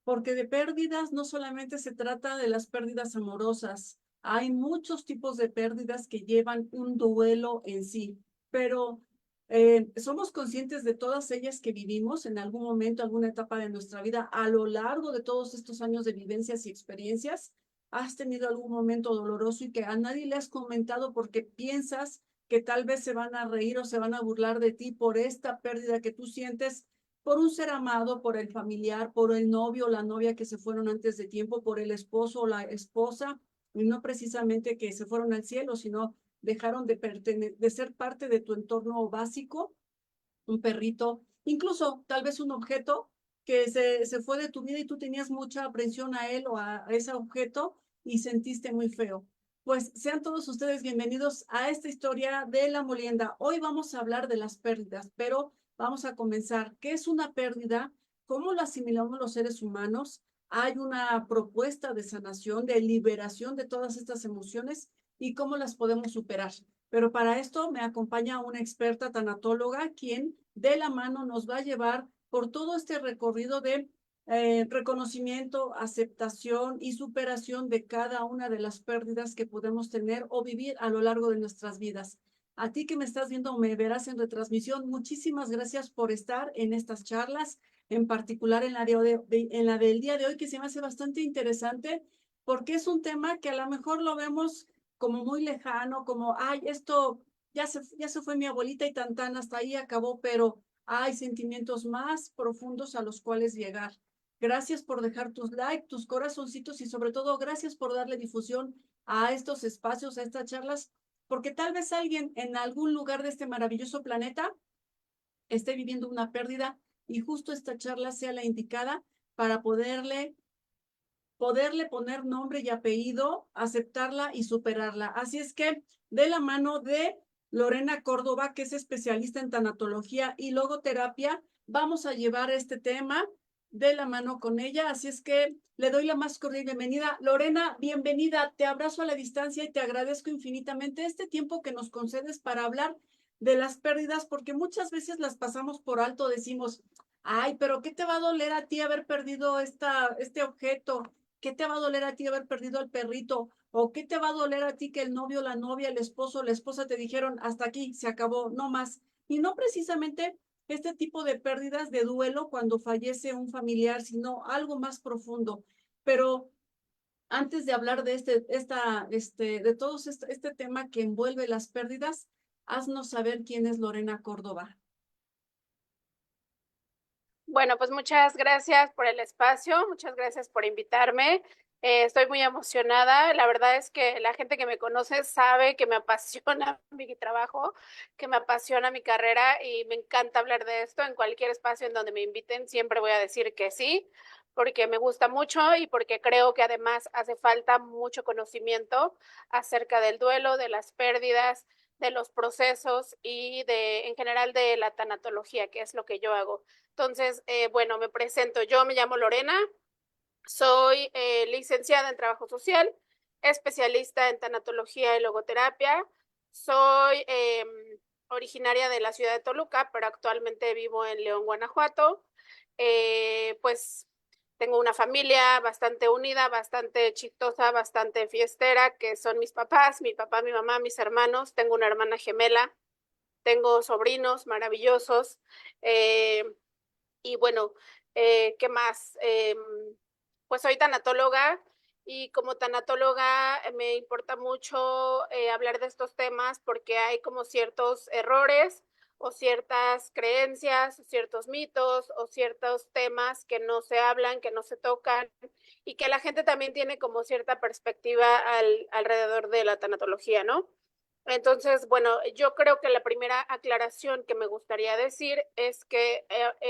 porque de pérdidas no solamente se trata de las pérdidas amorosas, hay muchos tipos de pérdidas que llevan un duelo en sí, pero somos conscientes de todas ellas que vivimos en algún momento, alguna etapa de nuestra vida, a lo largo de todos estos años de vivencias y experiencias. ¿Has tenido algún momento doloroso y que a nadie le has comentado porque piensas que tal vez se van a reír o se van a burlar de ti por esta pérdida que tú sientes por un ser amado, por el familiar, por el novio o la novia que se fueron antes de tiempo, por el esposo o la esposa, y no precisamente que se fueron al cielo, sino dejaron de ser parte de tu entorno básico, un perrito, incluso tal vez un objeto que se fue de tu vida y tú tenías mucha aprensión a él o a ese objeto y sentiste muy feo. Pues sean todos ustedes bienvenidos a esta historia de la molienda. Hoy vamos a hablar de las pérdidas, pero vamos a comenzar. ¿Qué es una pérdida? ¿Cómo lo asimilamos los seres humanos? Hay una propuesta de sanación, de liberación de todas estas emociones y cómo las podemos superar. Pero para esto me acompaña una experta tanatóloga, quien de la mano nos va a llevar por todo este recorrido de reconocimiento, aceptación y superación de cada una de las pérdidas que podemos tener o vivir a lo largo de nuestras vidas. A ti que me estás viendo o me verás en retransmisión, muchísimas gracias por estar en estas charlas, en particular en la del día de hoy, que se me hace bastante interesante, porque es un tema que a lo mejor lo vemos como muy lejano, como, ay, esto ya se fue mi abuelita y tan, hasta ahí acabó, pero hay sentimientos más profundos a los cuales llegar. Gracias por dejar tus likes, tus corazoncitos y sobre todo gracias por darle difusión a estos espacios, a estas charlas, porque tal vez alguien en algún lugar de este maravilloso planeta esté viviendo una pérdida y justo esta charla sea la indicada para poderle poner nombre y apellido, aceptarla y superarla. Así es que de la mano de Lorena Córdoba, que es especialista en tanatología y logoterapia, vamos a llevar este tema de la mano con ella. Así es que le doy la más cordial bienvenida. Lorena, bienvenida. Te abrazo a la distancia y te agradezco infinitamente este tiempo que nos concedes para hablar de las pérdidas, porque muchas veces las pasamos por alto, decimos, ay, pero ¿qué te va a doler a ti haber perdido este objeto? ¿Qué te va a doler a ti haber perdido al perrito? ¿O qué te va a doler a ti que el novio, la novia, el esposo, la esposa te dijeron hasta aquí, se acabó, no más? Y no precisamente este tipo de pérdidas de duelo cuando fallece un familiar, sino algo más profundo. Pero antes de hablar de de todo este tema que envuelve las pérdidas, haznos saber quién es Lorena Córdoba. Bueno, pues muchas gracias por el espacio, muchas gracias por invitarme. Estoy muy emocionada. La verdad es que la gente que me conoce sabe que me apasiona mi trabajo, que me apasiona mi carrera y me encanta hablar de esto. En cualquier espacio en donde me inviten, siempre voy a decir que sí, porque me gusta mucho y porque creo que además hace falta mucho conocimiento acerca del duelo, de las pérdidas, de los procesos y en general de la tanatología, que es lo que yo hago. Entonces, bueno, me presento. Yo me llamo Lorena, soy licenciada en Trabajo Social, especialista en tanatología y logoterapia. Soy originaria de la ciudad de Toluca, pero actualmente vivo en León, Guanajuato. Pues tengo una familia bastante unida, bastante chistosa, bastante fiestera, que son mis papás, mi papá, mi mamá, mis hermanos. Tengo una hermana gemela, tengo sobrinos maravillosos. Eh, y bueno, ¿qué más? Pues soy tanatóloga y como tanatóloga me importa mucho hablar de estos temas porque hay como ciertos errores o ciertas creencias, o ciertos mitos o ciertos temas que no se hablan, que no se tocan y que la gente también tiene como cierta perspectiva alrededor de la tanatología, ¿no? Entonces, bueno, yo creo que la primera aclaración que me gustaría decir es que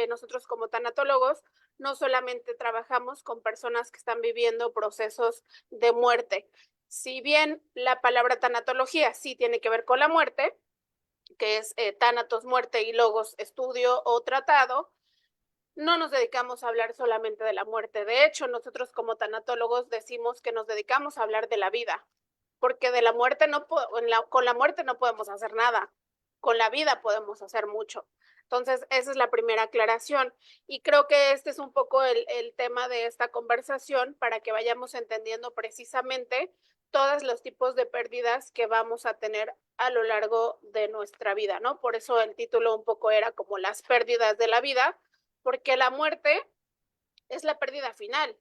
nosotros como tanatólogos no solamente trabajamos con personas que están viviendo procesos de muerte. Si bien la palabra tanatología sí tiene que ver con la muerte, que es tánatos, muerte y logos, estudio o tratado, no nos dedicamos a hablar solamente de la muerte. De hecho, nosotros como tanatólogos decimos que nos dedicamos a hablar de la vida, porque de la muerte con la muerte no podemos hacer nada, con la vida podemos hacer mucho. Entonces, esa es la primera aclaración. Y creo que este es un poco el tema de esta conversación para que vayamos entendiendo precisamente todos los tipos de pérdidas que vamos a tener a lo largo de nuestra vida, ¿no? Por eso el título un poco era como las pérdidas de la vida, porque la muerte es la pérdida final,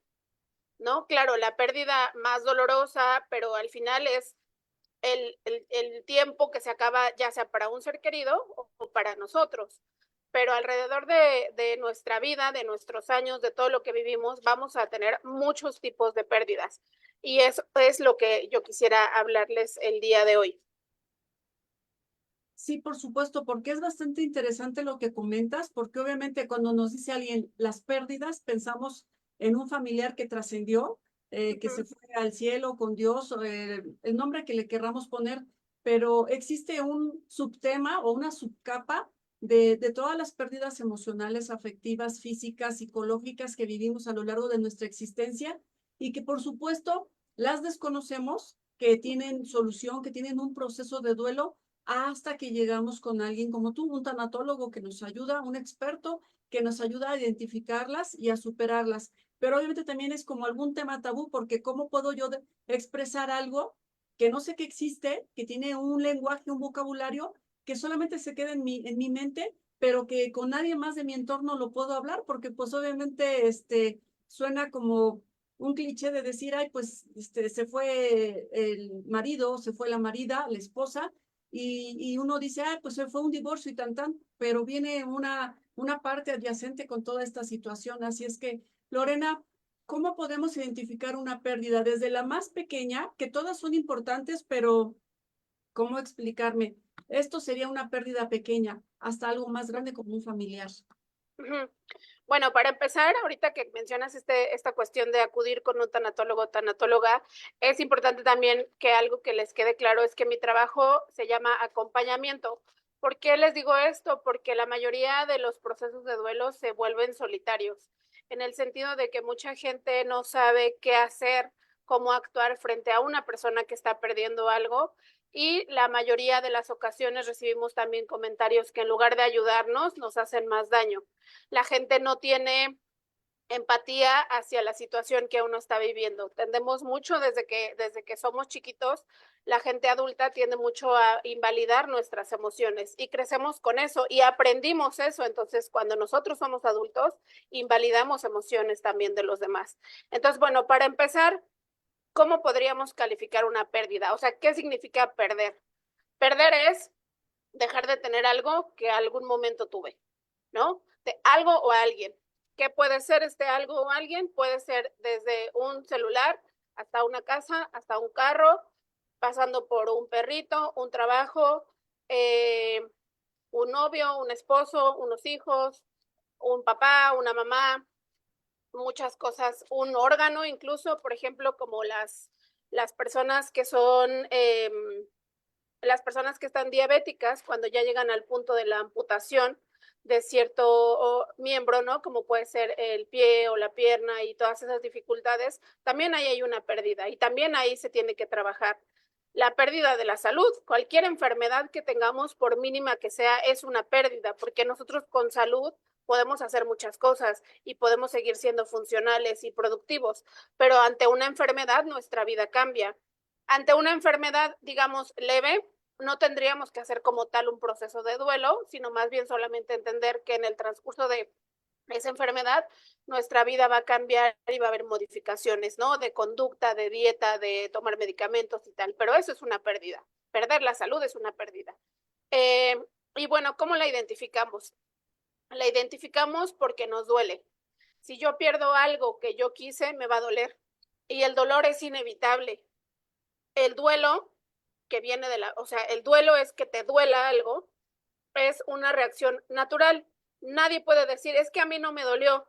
¿no? Claro, la pérdida más dolorosa, pero al final es el tiempo que se acaba, ya sea para un ser querido o para nosotros. Pero alrededor de nuestra vida, de nuestros años, de todo lo que vivimos, vamos a tener muchos tipos de pérdidas. Y eso es lo que yo quisiera hablarles el día de hoy. Sí, por supuesto, porque es bastante interesante lo que comentas, porque obviamente cuando nos dice alguien las pérdidas, pensamos en un familiar que trascendió, que se fue al cielo con Dios, el nombre que le querramos poner, pero existe un subtema o una subcapa de todas las pérdidas emocionales, afectivas, físicas, psicológicas que vivimos a lo largo de nuestra existencia y que por supuesto las desconocemos, que tienen solución, que tienen un proceso de duelo hasta que llegamos con alguien como tú, un tanatólogo que nos ayuda, un experto que nos ayuda a identificarlas y a superarlas. Pero obviamente también es como algún tema tabú, porque ¿cómo puedo yo expresar algo que no sé que existe, que tiene un lenguaje, un vocabulario, que solamente se queda en mi mente, pero que con nadie más de mi entorno lo puedo hablar? Porque pues obviamente suena como un cliché de decir, ay, pues se fue el marido, se fue la marida, la esposa, y uno dice, ah, pues fue un divorcio y tan, pero viene una parte adyacente con toda esta situación. Así es que, Lorena, ¿cómo podemos identificar una pérdida? Desde la más pequeña, que todas son importantes, pero ¿cómo explicarme? Esto sería una pérdida pequeña, hasta algo más grande como un familiar. Ujú. Bueno, para empezar, ahorita que mencionas esta cuestión de acudir con un tanatólogo o tanatóloga, es importante también que algo que les quede claro es que mi trabajo se llama acompañamiento. ¿Por qué les digo esto? Porque la mayoría de los procesos de duelo se vuelven solitarios, en el sentido de que mucha gente no sabe qué hacer, cómo actuar frente a una persona que está perdiendo algo, y la mayoría de las ocasiones recibimos también comentarios que en lugar de ayudarnos nos hacen más daño. La gente no tiene empatía hacia la situación que uno está viviendo. Tendemos mucho desde que somos chiquitos, la gente adulta tiende mucho a invalidar nuestras emociones y crecemos con eso y aprendimos eso. Entonces, cuando nosotros somos adultos, invalidamos emociones también de los demás. Entonces, bueno, para empezar, ¿cómo podríamos calificar una pérdida? O sea, ¿qué significa perder? Perder es dejar de tener algo que algún momento tuve, ¿no? De algo o alguien. ¿Qué puede ser este algo o alguien? Puede ser desde un celular hasta una casa, hasta un carro, pasando por un perrito, un trabajo, eh, un novio, un esposo, unos hijos, un papá, una mamá, muchas cosas, un órgano incluso, por ejemplo, como las personas que son las personas que están diabéticas, cuando ya llegan al punto de la amputación de cierto miembro, ¿no? Como puede ser el pie o la pierna y todas esas dificultades, también ahí hay una pérdida y también ahí se tiene que trabajar. La pérdida de la salud, cualquier enfermedad que tengamos, por mínima que sea, es una pérdida, porque nosotros con salud podemos hacer muchas cosas y podemos seguir siendo funcionales y productivos, pero ante una enfermedad nuestra vida cambia. Ante una enfermedad, digamos, leve, no tendríamos que hacer como tal un proceso de duelo, sino más bien solamente entender que en el transcurso de esa enfermedad nuestra vida va a cambiar y va a haber modificaciones, ¿no? De conducta, de dieta, de tomar medicamentos y tal, pero eso es una pérdida. Perder la salud es una pérdida. Eh, y bueno, ¿cómo la identificamos? La identificamos porque nos duele. Si yo pierdo algo que yo quise, me va a doler. Y el dolor es inevitable. El duelo que viene o sea, el duelo es que te duela algo, es una reacción natural. Nadie puede decir, es que a mí no me dolió.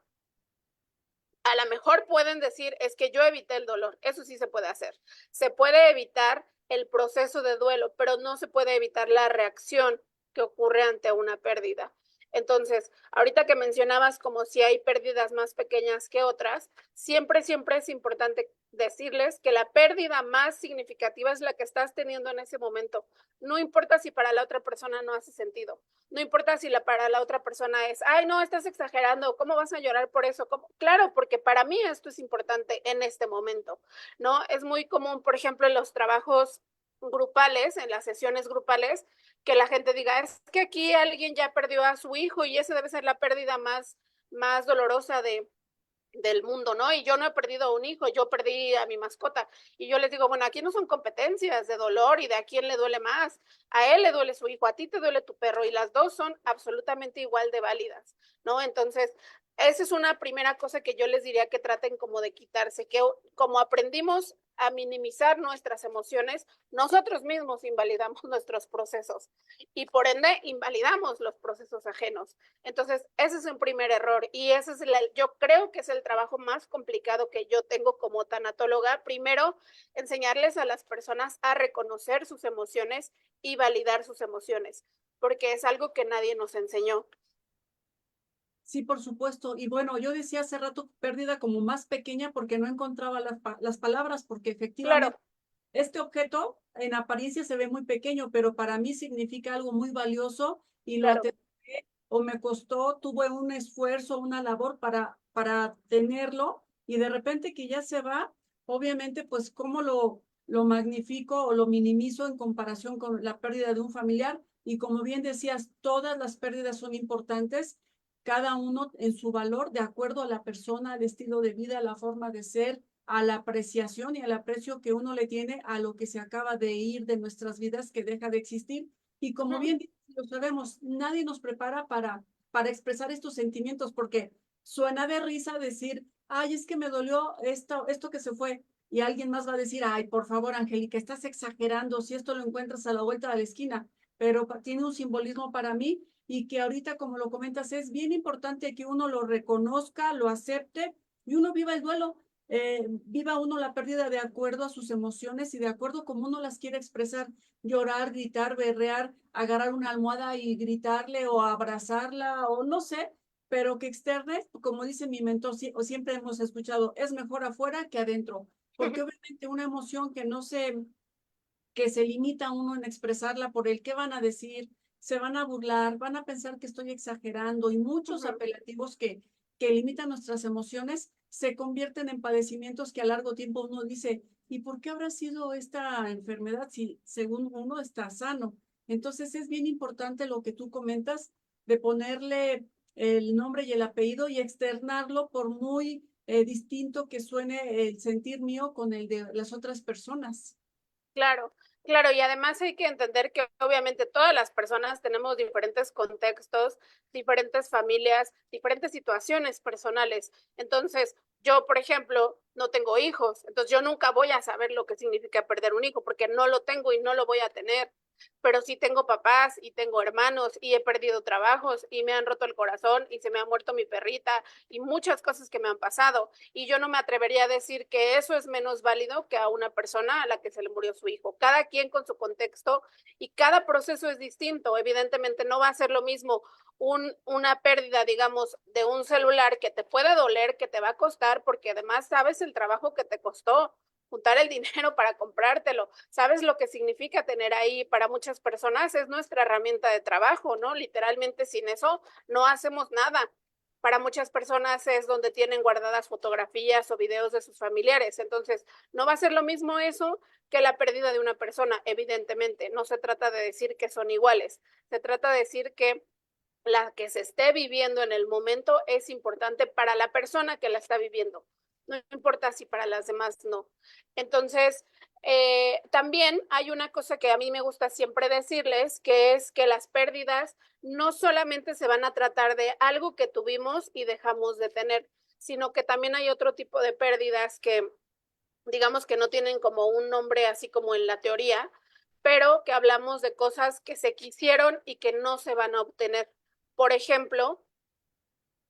A lo mejor pueden decir, es que yo evité el dolor. Eso sí se puede hacer. Se puede evitar el proceso de duelo, pero no se puede evitar la reacción que ocurre ante una pérdida. Entonces, ahorita que mencionabas como si hay pérdidas más pequeñas que otras, siempre, siempre es importante decirles que la pérdida más significativa es la que estás teniendo en ese momento. No importa si para la otra persona no hace sentido. No importa si para la otra persona es, ay, no, estás exagerando, ¿cómo vas a llorar por eso? ¿Cómo? Claro, porque para mí esto es importante en este momento, ¿no? Es muy común, por ejemplo, en los trabajos grupales, en las sesiones grupales, que la gente diga, es que aquí alguien ya perdió a su hijo y esa debe ser la pérdida más dolorosa del mundo, ¿no? Y yo no he perdido a un hijo, yo perdí a mi mascota. Y yo les digo, bueno, aquí no son competencias de dolor y de a quién le duele más. A él le duele su hijo, a ti te duele tu perro y las dos son absolutamente igual de válidas, ¿no? Entonces, esa es una primera cosa que yo les diría que traten como de quitarse, que como aprendimos a minimizar nuestras emociones, nosotros mismos invalidamos nuestros procesos y por ende invalidamos los procesos ajenos. Entonces, ese es un primer error y ese es yo creo que es el trabajo más complicado que yo tengo como tanatóloga. Primero, enseñarles a las personas a reconocer sus emociones y validar sus emociones, porque es algo que nadie nos enseñó. Sí, por supuesto. Y bueno, yo decía hace rato pérdida como más pequeña porque no encontraba las palabras, porque efectivamente Claro, este objeto en apariencia se ve muy pequeño, pero para mí significa algo muy valioso y lo claro. atendí o me costó, tuve un esfuerzo, una labor para tenerlo y de repente que ya se va, obviamente pues cómo lo magnifico o lo minimizo en comparación con la pérdida de un familiar. Y como bien decías, todas las pérdidas son importantes, cada uno en su valor, de acuerdo a la persona, al estilo de vida, a la forma de ser, a la apreciación y al aprecio que uno le tiene a lo que se acaba de ir de nuestras vidas, que deja de existir. Y como bien lo sabemos, nadie nos prepara para expresar estos sentimientos, porque suena de risa decir, ay, es que me dolió esto que se fue. Y alguien más va a decir, ay, por favor, Angélica, estás exagerando si esto lo encuentras a la vuelta de la esquina, pero tiene un simbolismo para mí y que ahorita, como lo comentas, es bien importante que uno lo reconozca, lo acepte y uno viva el duelo, viva uno la pérdida de acuerdo a sus emociones y de acuerdo como uno las quiere expresar, llorar, gritar, berrear, agarrar una almohada y gritarle o abrazarla o no sé, pero que externe, como dice mi mentor, o siempre hemos escuchado, es mejor afuera que adentro, porque obviamente una emoción que se limita a uno en expresarla por el qué van a decir, se van a burlar, van a pensar que estoy exagerando y muchos apelativos que limitan nuestras emociones se convierten en padecimientos que a largo tiempo uno dice, ¿y por qué habrá sido esta enfermedad si según uno está sano? Entonces es bien importante lo que tú comentas de ponerle el nombre y el apellido y externarlo por muy distinto que suene el sentir mío con el de las otras personas. Claro, claro, y además hay que entender que obviamente todas las personas tenemos diferentes contextos, diferentes familias, diferentes situaciones personales. Entonces, yo, por ejemplo, no tengo hijos, entonces yo nunca voy a saber lo que significa perder un hijo porque no lo tengo y no lo voy a tener. Pero sí tengo papás y tengo hermanos y he perdido trabajos y me han roto el corazón y se me ha muerto mi perrita y muchas cosas que me han pasado. Y yo no me atrevería a decir que eso es menos válido que a una persona a la que se le murió su hijo. Cada quien con su contexto y cada proceso es distinto. Evidentemente no va a ser lo mismo una pérdida, digamos, de un celular que te puede doler, que te va a costar, porque además sabes el trabajo que te costó juntar el dinero para comprártelo. ¿Sabes lo que significa tener ahí? Para muchas personas es nuestra herramienta de trabajo, ¿no? Literalmente sin eso no hacemos nada. Para muchas personas es donde tienen guardadas fotografías o videos de sus familiares. Entonces, no va a ser lo mismo eso que la pérdida de una persona, evidentemente. No se trata de decir que son iguales. Se trata de decir que la que se esté viviendo en el momento es importante para la persona que la está viviendo. No importa si para las demás no. Entonces, también hay una cosa que a mí me gusta siempre decirles, que es que las pérdidas no solamente se van a tratar de algo que tuvimos y dejamos de tener, sino que también hay otro tipo de pérdidas que digamos que no tienen como un nombre así como en la teoría, pero que hablamos de cosas que se quisieron y que no se van a obtener. Por ejemplo,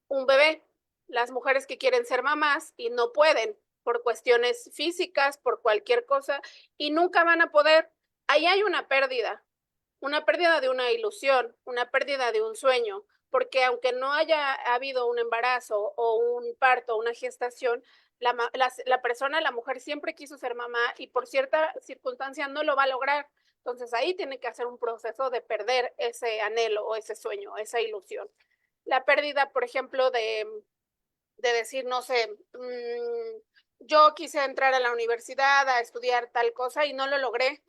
un bebé, las mujeres que quieren ser mamás y no pueden por cuestiones físicas, por cualquier cosa, y nunca van a poder. Ahí hay una pérdida de una ilusión, una pérdida de un sueño, porque aunque no haya habido un embarazo o un parto o una gestación, la persona, la mujer siempre quiso ser mamá y por cierta circunstancia no lo va a lograr. Entonces ahí tiene que hacer un proceso de perder ese anhelo o ese sueño, esa ilusión. La pérdida, por ejemplo, de decir, no sé, yo quise entrar a la universidad a estudiar tal cosa y no lo logré,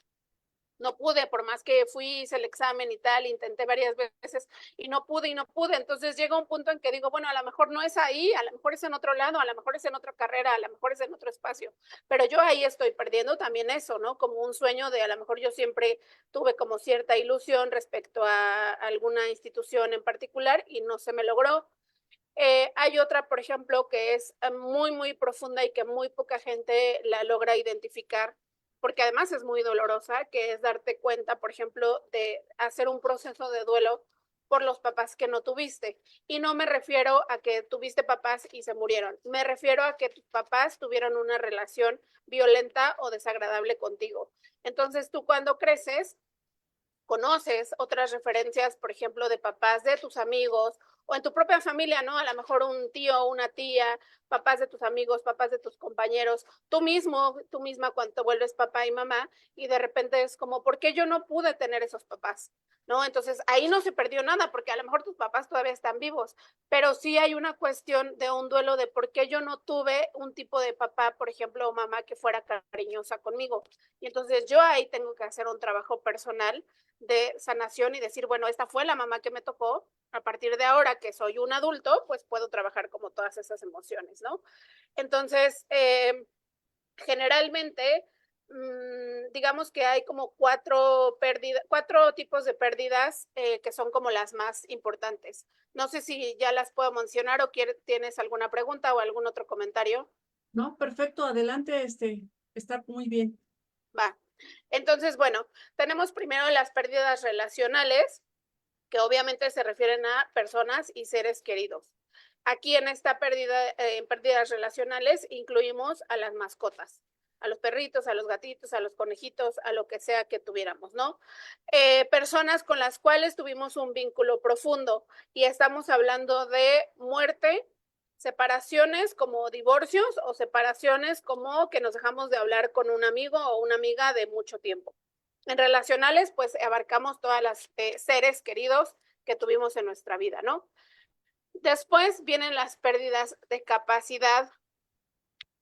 no pude, por más que fui, hice el examen y tal, intenté varias veces y no pude y no pude. Entonces llega un punto en que digo, bueno, a lo mejor no es ahí, a lo mejor es en otro lado, a lo mejor es en otra carrera, a lo mejor es en otro espacio, pero yo ahí estoy perdiendo también eso, ¿no? Como un sueño de a lo mejor yo siempre tuve como cierta ilusión respecto a alguna institución en particular y no se me logró. Hay otra, por ejemplo, que es muy, muy profunda y que muy poca gente la logra identificar, porque además es muy dolorosa, que es darte cuenta, por ejemplo, de hacer un proceso de duelo por los papás que no tuviste. Y no me refiero a que tuviste papás y se murieron, me refiero a que tus papás tuvieron una relación violenta o desagradable contigo. Entonces tú cuando creces, conoces otras referencias, por ejemplo, de papás de tus amigos o en tu propia familia, ¿no? A lo mejor un tío, una tía, papás de tus amigos, papás de tus compañeros, tú mismo, tú misma cuando te vuelves papá y mamá y de repente es como, ¿por qué yo no pude tener esos papás? ¿No? Entonces ahí no se perdió nada porque a lo mejor tus papás todavía están vivos, pero sí hay una cuestión de un duelo de por qué yo no tuve un tipo de papá, por ejemplo, o mamá que fuera cariñosa conmigo. Y entonces yo ahí tengo que hacer un trabajo personal de sanación y decir, bueno, esta fue la mamá que me tocó, a partir de ahora que soy un adulto, pues puedo trabajar como todas esas emociones, ¿no? Entonces, generalmente, digamos que hay como cuatro tipos de pérdidas que son como las más importantes. No sé si ya las puedo mencionar o tienes alguna pregunta o algún otro comentario. No, perfecto, adelante, está muy bien. Va. Entonces, bueno, tenemos primero las pérdidas relacionales, que obviamente se refieren a personas y seres queridos. Aquí en esta pérdida, en pérdidas relacionales, incluimos a las mascotas, a los perritos, a los gatitos, a los conejitos, a lo que sea que tuviéramos, ¿no? Personas con las cuales tuvimos un vínculo profundo y estamos hablando de muerte, separaciones como divorcios o separaciones como que nos dejamos de hablar con un amigo o una amiga de mucho tiempo. En relacionales, pues abarcamos todas las seres queridos que tuvimos en nuestra vida, ¿no? Después vienen las pérdidas de capacidad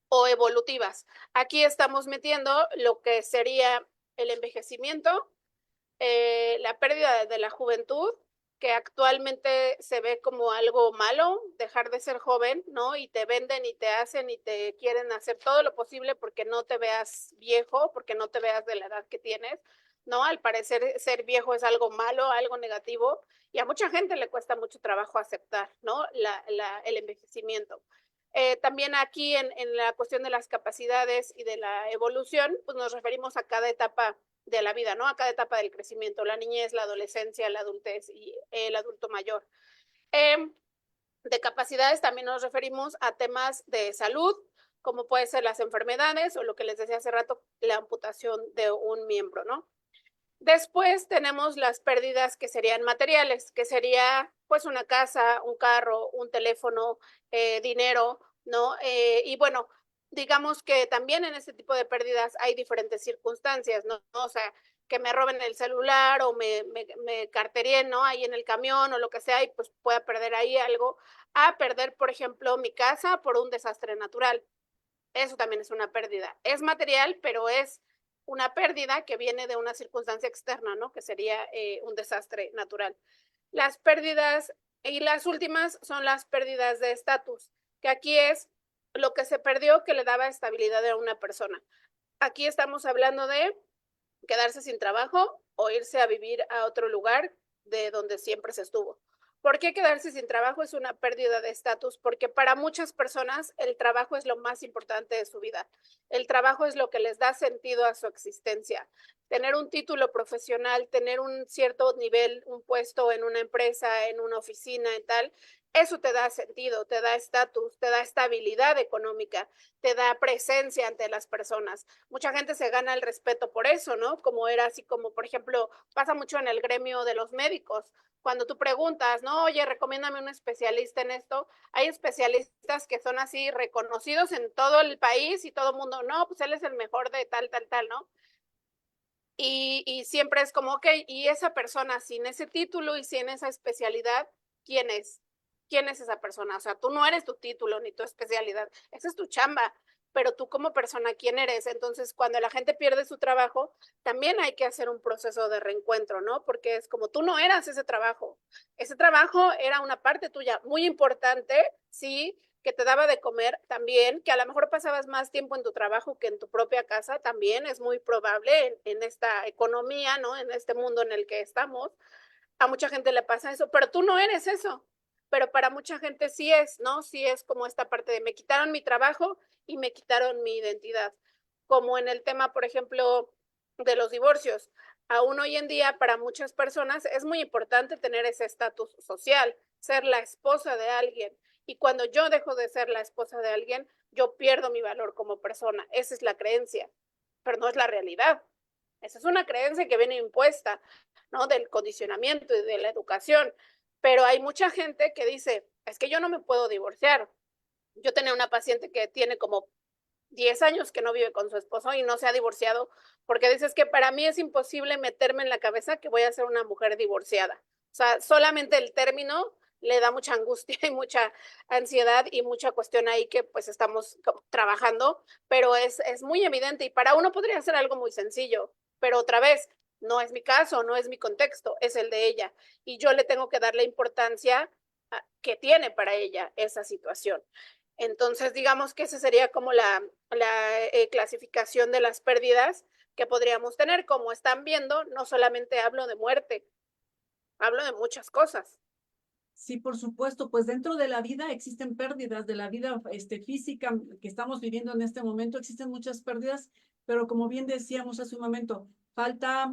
o evolutivas. Aquí estamos metiendo lo que sería el envejecimiento, la pérdida de la juventud, que actualmente se ve como algo malo, dejar de ser joven, ¿no? Y te venden y te hacen y te quieren hacer todo lo posible porque no te veas viejo, porque no te veas de la edad que tienes, ¿no? Al parecer ser viejo es algo malo, algo negativo, y a mucha gente le cuesta mucho trabajo aceptar, ¿no? El envejecimiento. También aquí en la cuestión de las capacidades y de la evolución, pues nos referimos a cada etapa de la vida, ¿no? A cada etapa del crecimiento, la niñez, la adolescencia, la adultez y el adulto mayor. De capacidades también nos referimos a temas de salud, como pueden ser las enfermedades o lo que les decía hace rato, la amputación de un miembro, ¿no? Después tenemos las pérdidas que serían materiales, que sería pues una casa, un carro, un teléfono, dinero, ¿no? Y bueno, digamos que también en este tipo de pérdidas hay diferentes circunstancias, ¿no? O sea, que me roben el celular o me carterien, ¿no? Ahí en el camión o lo que sea y pues pueda perder ahí algo, a perder, por ejemplo, mi casa por un desastre natural. Eso también es una pérdida. Es material, pero es una pérdida que viene de una circunstancia externa, ¿no? Que sería un desastre natural. Las pérdidas, y las últimas son las pérdidas de estatus, que aquí es lo que se perdió que le daba estabilidad a una persona. Aquí estamos hablando de quedarse sin trabajo o irse a vivir a otro lugar de donde siempre se estuvo. ¿Por qué quedarse sin trabajo es una pérdida de estatus? Porque para muchas personas el trabajo es lo más importante de su vida. El trabajo es lo que les da sentido a su existencia. Tener un título profesional, tener un cierto nivel, un puesto en una empresa, en una oficina y tal, Eso te da sentido, te da estatus, te da estabilidad económica, te da presencia ante las personas. Mucha gente se gana el respeto por eso, ¿no? Como era así como, por ejemplo, pasa mucho en el gremio de los médicos. Cuando tú preguntas, no, oye, recomiéndame un especialista en esto, hay especialistas que son así reconocidos en todo el país y todo el mundo, no, pues él es el mejor de tal, tal, tal, ¿no? Y siempre es como, ok, y esa persona sin ese título y sin esa especialidad, ¿quién es? ¿Quién es esa persona? O sea, tú no eres tu título ni tu especialidad, esa es tu chamba, pero tú como persona, ¿quién eres? Entonces, cuando la gente pierde su trabajo, también hay que hacer un proceso de reencuentro, ¿no? Porque es como tú no eras ese trabajo era una parte tuya muy importante, sí, que te daba de comer también, que a lo mejor pasabas más tiempo en tu trabajo que en tu propia casa, también es muy probable en esta economía, ¿no? En este mundo en el que estamos. A mucha gente le pasa eso, pero tú no eres eso. Pero para mucha gente sí es, ¿no? Sí es como esta parte de me quitaron mi trabajo y me quitaron mi identidad. Como en el tema, por ejemplo, de los divorcios. Aún hoy en día, para muchas personas es muy importante tener ese estatus social, ser la esposa de alguien. Y cuando yo dejo de ser la esposa de alguien, yo pierdo mi valor como persona. Esa es la creencia, pero no es la realidad. Esa es una creencia que viene impuesta, ¿no? Del condicionamiento y de la educación. Pero hay mucha gente que dice, es que yo no me puedo divorciar. Yo tenía una paciente que tiene como 10 años que no vive con su esposo y no se ha divorciado porque dices que para mí es imposible meterme en la cabeza que voy a ser una mujer divorciada. O sea, solamente el término le da mucha angustia y mucha ansiedad y mucha cuestión ahí que pues estamos trabajando, pero es muy evidente y para uno podría ser algo muy sencillo, pero otra vez, no es mi caso, no es mi contexto, es el de ella y yo le tengo que dar la importancia que tiene para ella esa situación. Entonces, digamos que esa sería como la clasificación de las pérdidas que podríamos tener. Como están viendo, no solamente hablo de muerte, hablo de muchas cosas. Sí, por supuesto, pues dentro de la vida existen pérdidas, de la vida física que estamos viviendo en este momento, existen muchas pérdidas, pero como bien decíamos hace un momento, falta,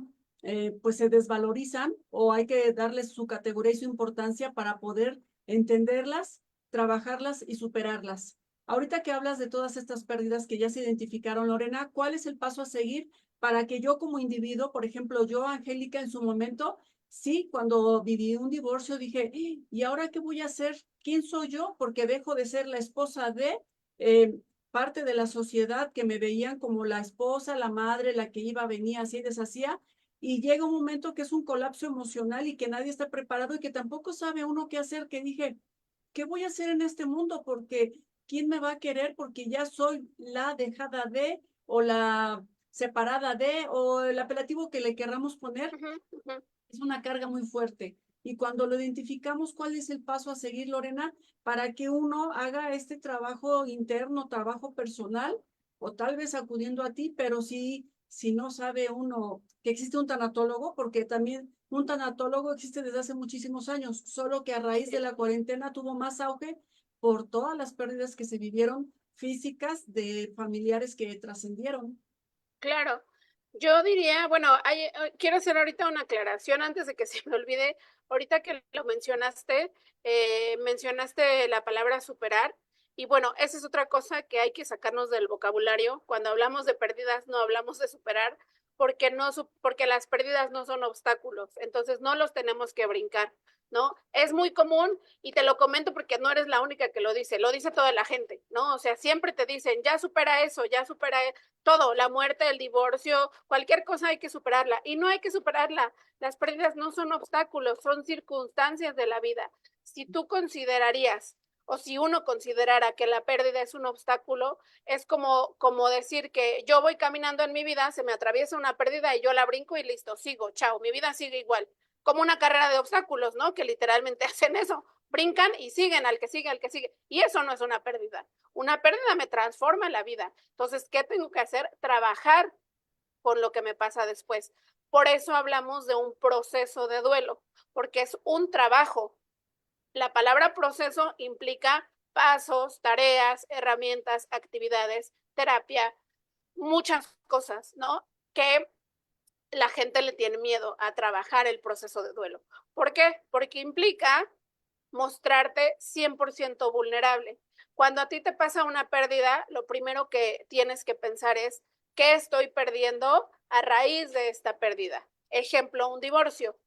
pues se desvalorizan o hay que darles su categoría y su importancia para poder entenderlas, trabajarlas y superarlas. Ahorita que hablas de todas estas pérdidas que ya se identificaron, Lorena, ¿cuál es el paso a seguir para que yo como individuo, por ejemplo, yo, Angélica, en su momento, sí, cuando viví un divorcio dije, ¿y ahora qué voy a hacer? ¿Quién soy yo? Porque dejo de ser la esposa de eh, parte de la sociedad que me veían como la esposa, la madre, la que iba, venía, así, deshacía. Y llega un momento que es un colapso emocional y que nadie está preparado y que tampoco sabe uno qué hacer, que dije, ¿qué voy a hacer en este mundo? Porque ¿quién me va a querer? Porque ya soy la dejada de o la separada de o el apelativo que le querramos poner Uh -huh, uh -huh. es una carga muy fuerte. Y cuando lo identificamos, ¿cuál es el paso a seguir, Lorena, para que uno haga este trabajo interno, trabajo personal, o tal vez acudiendo a ti, pero sí, si no sabe uno que existe un tanatólogo, porque también un tanatólogo existe desde hace muchísimos años, solo que a raíz de Sí, la cuarentena tuvo más auge por todas las pérdidas que se vivieron físicas de familiares que trascendieron. claro. Yo diría, bueno, quiero hacer ahorita una aclaración antes de que se me olvide. Ahorita que lo mencionaste, mencionaste la palabra superar. Y bueno, esa es otra cosa que hay que sacarnos del vocabulario. Cuando hablamos de pérdidas, no hablamos de superar, porque, no, porque las pérdidas no son obstáculos. Entonces, no los tenemos que brincar, ¿no? Es muy común, y te lo comento porque no eres la única que lo dice toda la gente, ¿no? O sea, siempre te dicen, ya supera eso, ya supera todo, la muerte, el divorcio, cualquier cosa hay que superarla y no hay que superarla. Las pérdidas no son obstáculos, son circunstancias de la vida. Si tú considerarías o si uno considerara que la pérdida es un obstáculo, es como decir que yo voy caminando en mi vida, se me atraviesa una pérdida y yo la brinco y listo, sigo, chao, mi vida sigue igual. Como una carrera de obstáculos, ¿no? Que literalmente hacen eso, brincan y siguen al que sigue, al que sigue. Y eso no es una pérdida. Una pérdida me transforma la vida. Entonces, ¿qué tengo que hacer? Trabajar con lo que me pasa después. Por eso hablamos de un proceso de duelo, porque es un trabajo. La palabra proceso implica pasos, tareas, herramientas, actividades, terapia, muchas cosas, ¿no? Que la gente le tiene miedo a trabajar el proceso de duelo. ¿Por qué? Porque implica mostrarte 100% vulnerable. Cuando a ti te pasa una pérdida, lo primero que tienes que pensar es, ¿qué estoy perdiendo a raíz de esta pérdida? Ejemplo, un divorcio.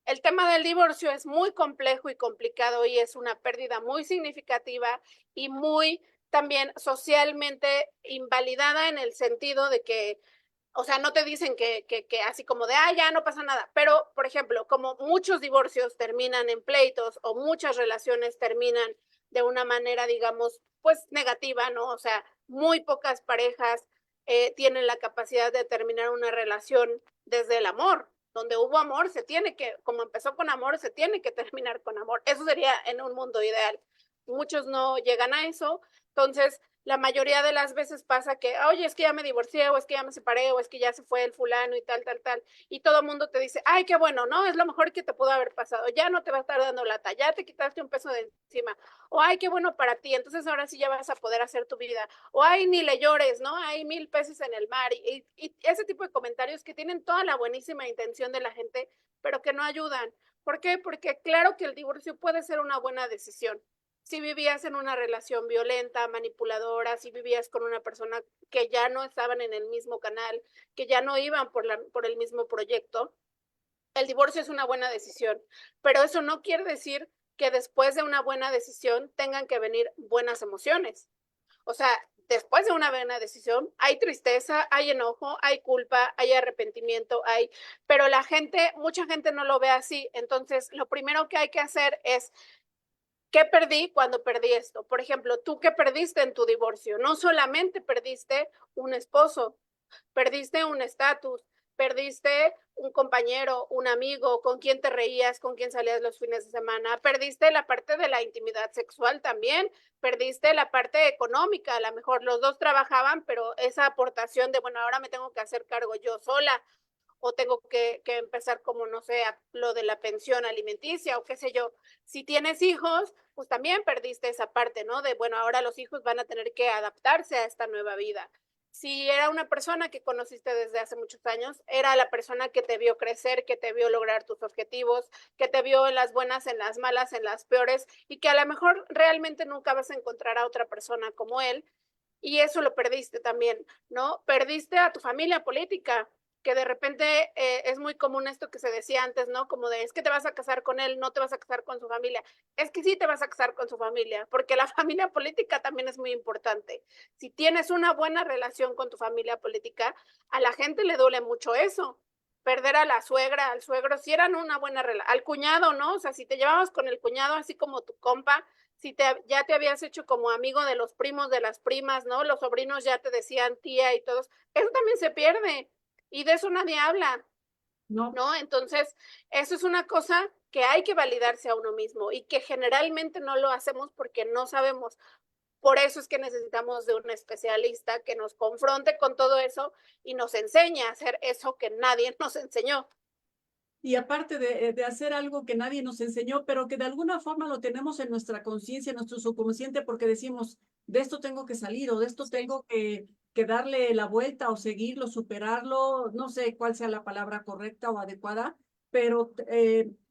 El tema del divorcio es muy complejo y complicado y es una pérdida muy significativa y muy también socialmente invalidada en el sentido de que, o sea, no te dicen que así como de, ah, ya no pasa nada, pero, por ejemplo, como muchos divorcios terminan en pleitos o muchas relaciones terminan de una manera, digamos, pues negativa, ¿no? O sea, muy pocas parejas tienen la capacidad de terminar una relación desde el amor. Donde hubo amor, se tiene que, como empezó con amor, se tiene que terminar con amor. Eso sería en un mundo ideal. Muchos no llegan a eso, entonces la mayoría de las veces pasa que, oye, es que ya me divorcié, o es que ya me separé, o es que ya se fue el fulano y tal, tal, tal, y todo el mundo te dice, ay, qué bueno, ¿no? Es lo mejor que te pudo haber pasado, ya no te va a estar dando lata, ya te quitaste un peso de encima, o ay, qué bueno para ti, entonces ahora sí ya vas a poder hacer tu vida, o ay, ni le llores, ¿no? Hay 1000 peces en el mar, y ese tipo de comentarios que tienen toda la buenísima intención de la gente, pero que no ayudan. ¿Por qué? Porque claro que el divorcio puede ser una buena decisión, si vivías en una relación violenta, manipuladora, si vivías con una persona que ya no estaban en el mismo canal, que ya no iban por el mismo proyecto, el divorcio es una buena decisión, pero eso no quiere decir que después de una buena decisión tengan que venir buenas emociones. O sea, después de una buena decisión hay tristeza, hay enojo, hay culpa, hay arrepentimiento, pero la gente, mucha gente no lo ve así. Entonces, lo primero que hay que hacer es, ¿qué perdí cuando perdí esto? Por ejemplo, tú qué perdiste en tu divorcio. No solamente perdiste un esposo, perdiste un estatus, perdiste un compañero, un amigo, con quien te reías, con quien salías los fines de semana, perdiste la parte de la intimidad sexual también, perdiste la parte económica, a lo mejor los dos trabajaban, pero esa aportación de, bueno, ahora me tengo que hacer cargo yo sola, o tengo que empezar como, no sé, lo de la pensión alimenticia o qué sé yo. Si tienes hijos, pues también perdiste esa parte, ¿no? De, bueno, ahora los hijos van a tener que adaptarse a esta nueva vida. Si era una persona que conociste desde hace muchos años, era la persona que te vio crecer, que te vio lograr tus objetivos, que te vio en las buenas, en las malas, en las peores, y que a lo mejor realmente nunca vas a encontrar a otra persona como él, y eso lo perdiste también, ¿no? Perdiste a tu familia política, que de repente es muy común esto que se decía antes, ¿no? Como de, es que te vas a casar con él, no te vas a casar con su familia. Es que sí te vas a casar con su familia, porque la familia política también es muy importante. Si tienes una buena relación con tu familia política, a la gente le duele mucho eso. Perder a la suegra, al suegro, si eran una buena relación, al cuñado, ¿no? O sea, si te llevabas con el cuñado así como tu compa, si ya te habías hecho como amigo de los primos, de las primas, ¿no? Los sobrinos ya te decían tía y todos. Eso también se pierde y de eso nadie habla, No. ¿no? Entonces, eso es una cosa que hay que validarse a uno mismo y que generalmente no lo hacemos porque no sabemos. Por eso es que necesitamos de un especialista que nos confronte con todo eso y nos enseñe a hacer eso que nadie nos enseñó. Y aparte de hacer algo que nadie nos enseñó, pero que de alguna forma lo tenemos en nuestra conciencia, en nuestro subconsciente, porque decimos, de esto tengo que salir o de esto tengo que darle la vuelta o seguirlo, superarlo, no sé cuál sea la palabra correcta o adecuada, pero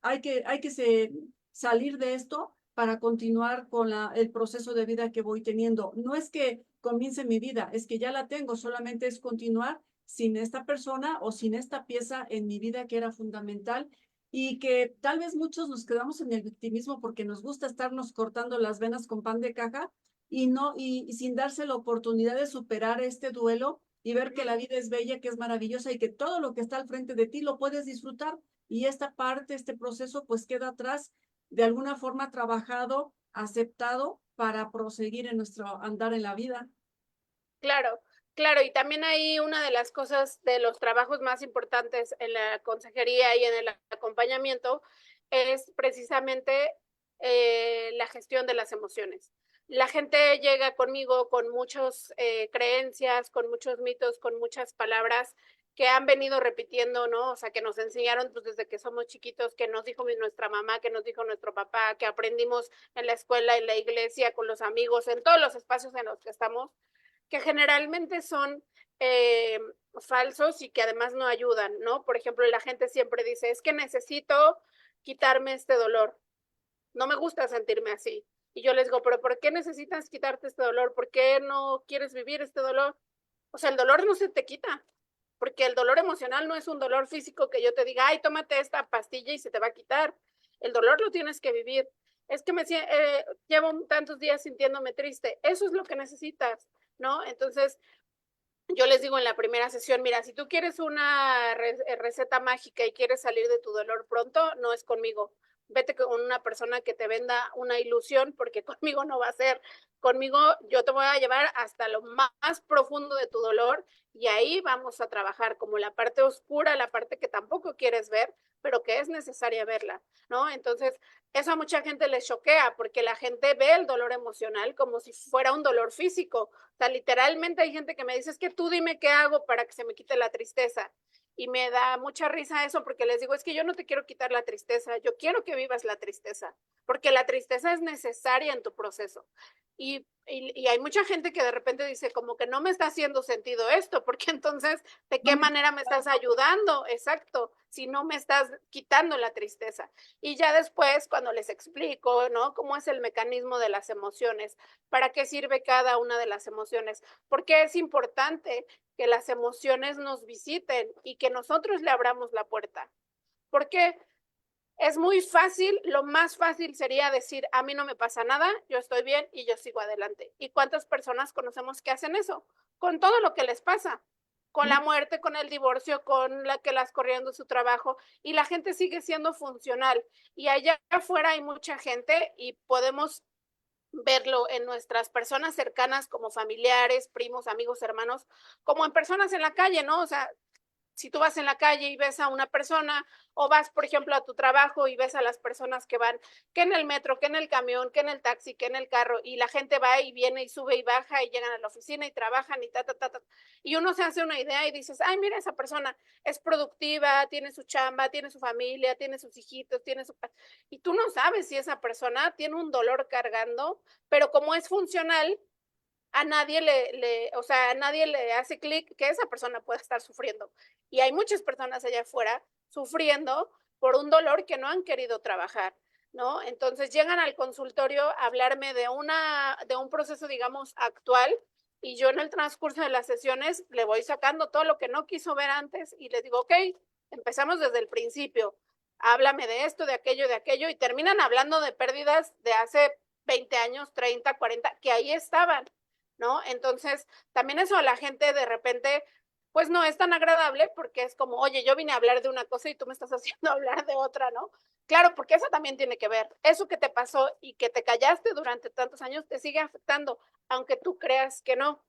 hay que salir de esto para continuar con el proceso de vida que voy teniendo. No es que comience mi vida, es que ya la tengo, solamente es continuar sin esta persona o sin esta pieza en mi vida que era fundamental y que tal vez muchos nos quedamos en el victimismo porque nos gusta estarnos cortando las venas con pan de caja y no y sin darse la oportunidad de superar este duelo y ver que la vida es bella, que es maravillosa y que todo lo que está al frente de ti lo puedes disfrutar y esta parte, este proceso pues queda atrás de alguna forma trabajado, aceptado para proseguir en nuestro andar en la vida. Claro, claro, y también hay una de las cosas de los trabajos más importantes en la consejería y en el acompañamiento es precisamente la gestión de las emociones. La gente llega conmigo con muchas creencias, con muchos mitos, con muchas palabras que han venido repitiendo, ¿no? O sea, que nos enseñaron pues, desde que somos chiquitos, que nos dijo nuestra mamá, que nos dijo nuestro papá, que aprendimos en la escuela, en la iglesia, con los amigos, en todos los espacios en los que estamos, que generalmente son eh, falsos y que además no ayudan, ¿no? Por ejemplo, la gente siempre dice, es que necesito quitarme este dolor. no me gusta sentirme así. Y yo les digo, pero ¿por qué necesitas quitarte este dolor? ¿Por qué no quieres vivir este dolor? O sea, el dolor no se te quita, porque el dolor emocional no es un dolor físico que yo te diga, ay, tómate esta pastilla y se te va a quitar. El dolor lo tienes que vivir. Es que llevo tantos días sintiéndome triste. Eso es lo que necesitas, ¿no? Entonces, yo les digo en la primera sesión, mira, si tú quieres una receta mágica y quieres salir de tu dolor pronto, no es conmigo. Vete con una persona que te venda una ilusión, porque conmigo no va a ser. Conmigo yo te voy a llevar hasta lo más profundo de tu dolor y ahí vamos a trabajar como la parte oscura, la parte que tampoco quieres ver, pero que es necesaria verla, ¿no? Entonces, eso a mucha gente les choquea porque la gente ve el dolor emocional como si fuera un dolor físico. O sea, literalmente hay gente que me dice, es que tú dime qué hago para que se me quite la tristeza. Y me da mucha risa eso porque les digo, es que yo no te quiero quitar la tristeza, yo quiero que vivas la tristeza, porque la tristeza es necesaria en tu proceso. Y hay mucha gente que de repente dice, como que no me está haciendo sentido esto, porque entonces, ¿de No qué me manera me estás ayudando? Exacto, si no me estás quitando la tristeza. Y ya después, cuando les explico, ¿no? Cómo es el mecanismo de las emociones, para qué sirve cada una de las emociones, porque es importante que las emociones nos visiten y que nosotros le abramos la puerta. Porque es muy fácil, lo más fácil sería decir, a mí no me pasa nada, yo estoy bien y yo sigo adelante. ¿Y cuántas personas conocemos que hacen eso? Con todo lo que les pasa, con la muerte, con el divorcio, con la que las corriendo su trabajo, y la gente sigue siendo funcional. Y allá afuera hay mucha gente y podemos verlo en nuestras personas cercanas como familiares, primos, amigos, hermanos, como en personas en la calle, ¿no? O sea, si tú vas en la calle y ves a una persona o vas, por ejemplo, a tu trabajo y ves a las personas que van, que en el metro, que en el camión, que en el taxi, que en el carro, y la gente va y viene y sube y baja y llegan a la oficina y trabajan y y uno se hace una idea y dices, ay, mira, esa persona es productiva, tiene su chamba, tiene su familia, tiene sus hijitos, tiene su... Y tú no sabes si esa persona tiene un dolor cargando, pero como es funcional, a nadie o sea, a nadie le hace clic que esa persona pueda estar sufriendo. Y hay muchas personas allá afuera sufriendo por un dolor que no han querido trabajar, ¿no? Entonces llegan al consultorio a hablarme de un proceso, digamos, actual, y yo en el transcurso de las sesiones le voy sacando todo lo que no quiso ver antes y les digo, ok, empezamos desde el principio, háblame de aquello, y terminan hablando de pérdidas de hace 20 años, 30, 40, que ahí estaban, ¿no? Entonces, también eso a la gente de repente, pues no es tan agradable porque es como, oye, yo vine a hablar de una cosa y tú me estás haciendo hablar de otra, ¿no? Claro, porque eso también tiene que ver. Eso que te pasó y que te callaste durante tantos años te sigue afectando, aunque tú creas que no.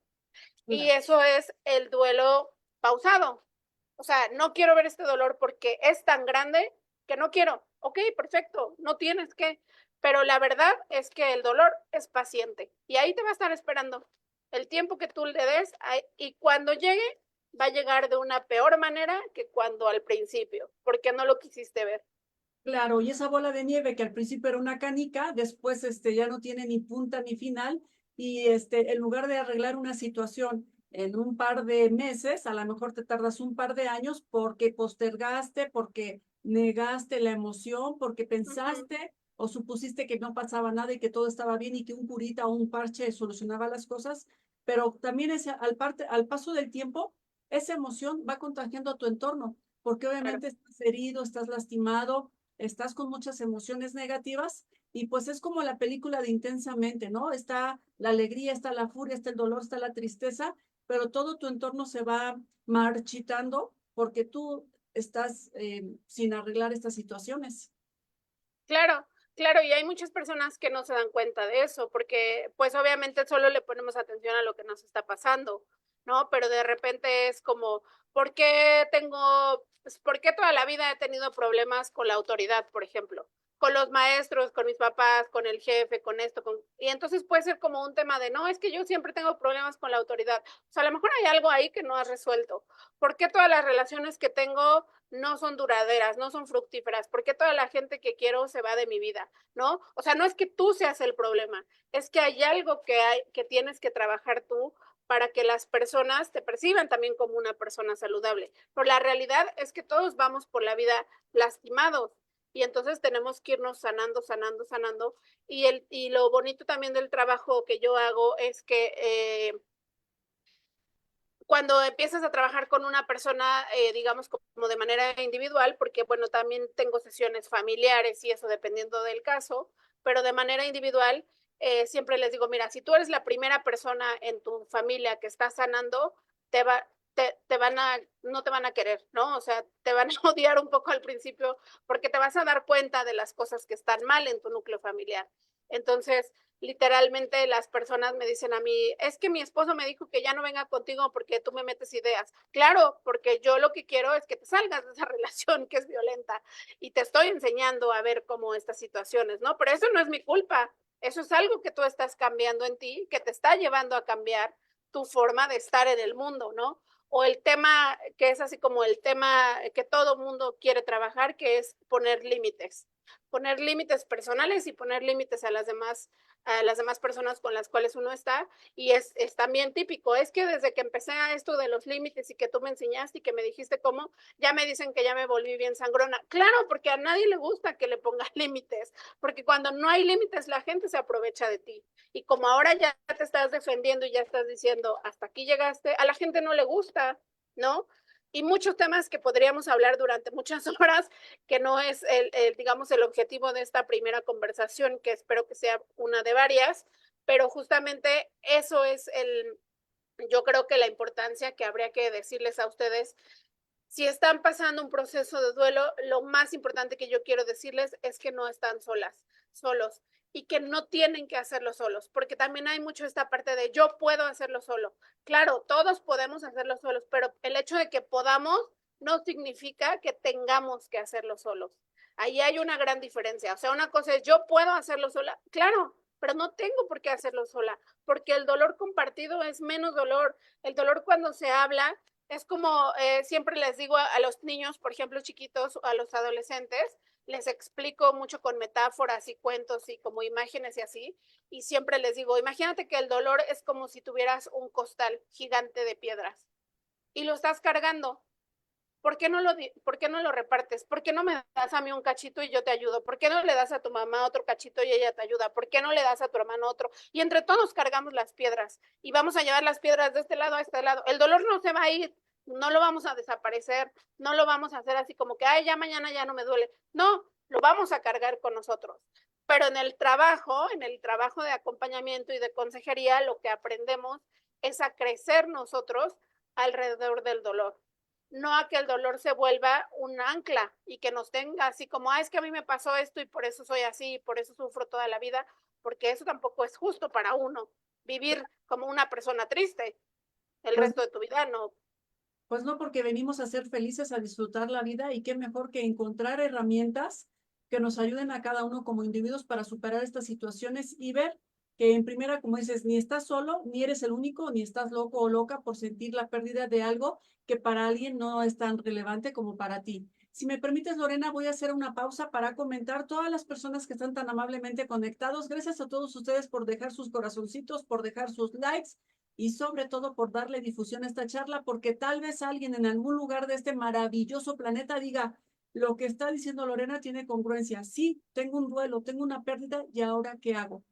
Y eso es el duelo pausado. O sea, no quiero ver este dolor porque es tan grande que no quiero. Ok, perfecto, no tienes que. Pero la verdad es que el dolor es paciente y ahí te va a estar esperando el tiempo que tú le des y cuando llegue va a llegar de una peor manera que cuando al principio, porque no lo quisiste ver. Claro, y esa bola de nieve que al principio era una canica, después ya no tiene ni punta ni final, y en lugar de arreglar una situación en un par de meses, a lo mejor te tardas un par de años porque postergaste, porque negaste la emoción, porque pensaste o supusiste que no pasaba nada y que todo estaba bien y que un curita o un parche solucionaba las cosas, pero también al paso del tiempo, esa emoción va contagiando a tu entorno, porque Claro. obviamente estás herido, estás lastimado, estás con muchas emociones negativas y pues es como la película de Intensamente, ¿no? Está la alegría, está la furia, está el dolor, está la tristeza, pero todo tu entorno se va marchitando porque tú estás sin arreglar estas situaciones. Claro, claro, y hay muchas personas que no se dan cuenta de eso, porque pues obviamente solo le ponemos atención a lo que nos está pasando, ¿no? Pero de repente es como, ¿por qué toda la vida he tenido problemas con la autoridad, por ejemplo? Con los maestros, con mis papás, con el jefe, con esto, y entonces puede ser como un tema de, no, es que yo siempre tengo problemas con la autoridad. O sea, a lo mejor hay algo ahí que no has resuelto. ¿Por qué todas las relaciones que tengo no son duraderas, no son fructíferas? ¿Por qué toda la gente que quiero se va de mi vida? ¿No? O sea, no es que tú seas el problema, es que hay algo que tienes que trabajar tú para que las personas te perciban también como una persona saludable. Pero la realidad es que todos vamos por la vida lastimados y entonces tenemos que irnos sanando, sanando, sanando. Y lo bonito también del trabajo que yo hago es que cuando empiezas a trabajar con una persona, digamos, como de manera individual, porque, bueno, también tengo sesiones familiares y eso dependiendo del caso, pero de manera individual, siempre les digo, mira, si tú eres la primera persona en tu familia que está sanando, te va, te van a, no te van a querer, ¿no? O sea, te van a odiar un poco al principio porque te vas a dar cuenta de las cosas que están mal en tu núcleo familiar. Entonces, literalmente las personas me dicen a mí, es que mi esposo me dijo que ya no venga contigo porque tú me metes ideas. Claro, porque yo lo que quiero es que te salgas de esa relación que es violenta y te estoy enseñando a ver cómo estas situaciones, ¿no? Pero eso no es mi culpa. Eso es algo que tú estás cambiando en ti, que te está llevando a cambiar tu forma de estar en el mundo, ¿no? O el tema que es así como el tema que todo mundo quiere trabajar, que es poner límites personales y poner límites a las demás personas con las cuales uno está, y es también típico, es que desde que empecé a esto de los límites y que tú me enseñaste y que me dijiste cómo, ya me dicen que ya me volví bien sangrona. Claro, porque a nadie le gusta que le pongas límites, porque cuando no hay límites la gente se aprovecha de ti. Y como ahora ya te estás defendiendo y ya estás diciendo, hasta aquí llegaste, a la gente no le gusta, ¿no? Y muchos temas que podríamos hablar durante muchas horas, que no es digamos, el objetivo de esta primera conversación, que espero que sea una de varias, pero justamente eso es yo creo que la importancia que habría que decirles a ustedes. Si están pasando un proceso de duelo, lo más importante que yo quiero decirles es que no están solos, y que no tienen que hacerlo solos, porque también hay mucho esta parte de yo puedo hacerlo solo. Claro, todos podemos hacerlo solos, pero el hecho de que podamos no significa que tengamos que hacerlo solos. Ahí hay una gran diferencia. O sea, una cosa es yo puedo hacerlo sola, claro, pero no tengo por qué hacerlo sola, porque el dolor compartido es menos dolor. El dolor cuando se habla es como siempre les digo a los niños, por ejemplo, chiquitos, a los adolescentes, les explico mucho con metáforas y cuentos y como imágenes y así, y siempre les digo, imagínate que el dolor es como si tuvieras un costal gigante de piedras y lo estás cargando. ¿Por qué no lo repartes? ¿Por qué no me das a mí un cachito y yo te ayudo? ¿Por qué no le das a tu mamá otro cachito y ella te ayuda? ¿Por qué no le das a tu hermano otro? Y entre todos cargamos las piedras y vamos a llevar las piedras de este lado a este lado. El dolor no se va a ir, no lo vamos a desaparecer, no lo vamos a hacer así como que, ay, ya mañana ya no me duele. No, lo vamos a cargar con nosotros. Pero en el trabajo de acompañamiento y de consejería, lo que aprendemos es a crecer nosotros alrededor del dolor, no a que el dolor se vuelva un ancla y que nos tenga así como, es que a mí me pasó esto y por eso soy así, y por eso sufro toda la vida, porque eso tampoco es justo para uno, vivir como una persona triste el Pues resto de tu vida, no. Pues no, porque venimos a ser felices, a disfrutar la vida y qué mejor que encontrar herramientas que nos ayuden a cada uno como individuos para superar estas situaciones y ver que en primera, como dices, ni estás solo, ni eres el único, ni estás loco o loca por sentir la pérdida de algo que para alguien no es tan relevante como para ti. Si me permites, Lorena, voy a hacer una pausa para comentar todas las personas que están tan amablemente conectados. Gracias a todos ustedes por dejar sus corazoncitos, por dejar sus likes y sobre todo por darle difusión a esta charla, porque tal vez alguien en algún lugar de este maravilloso planeta diga, lo que está diciendo Lorena tiene congruencia. Sí, tengo un duelo, tengo una pérdida y ahora ¿qué hago?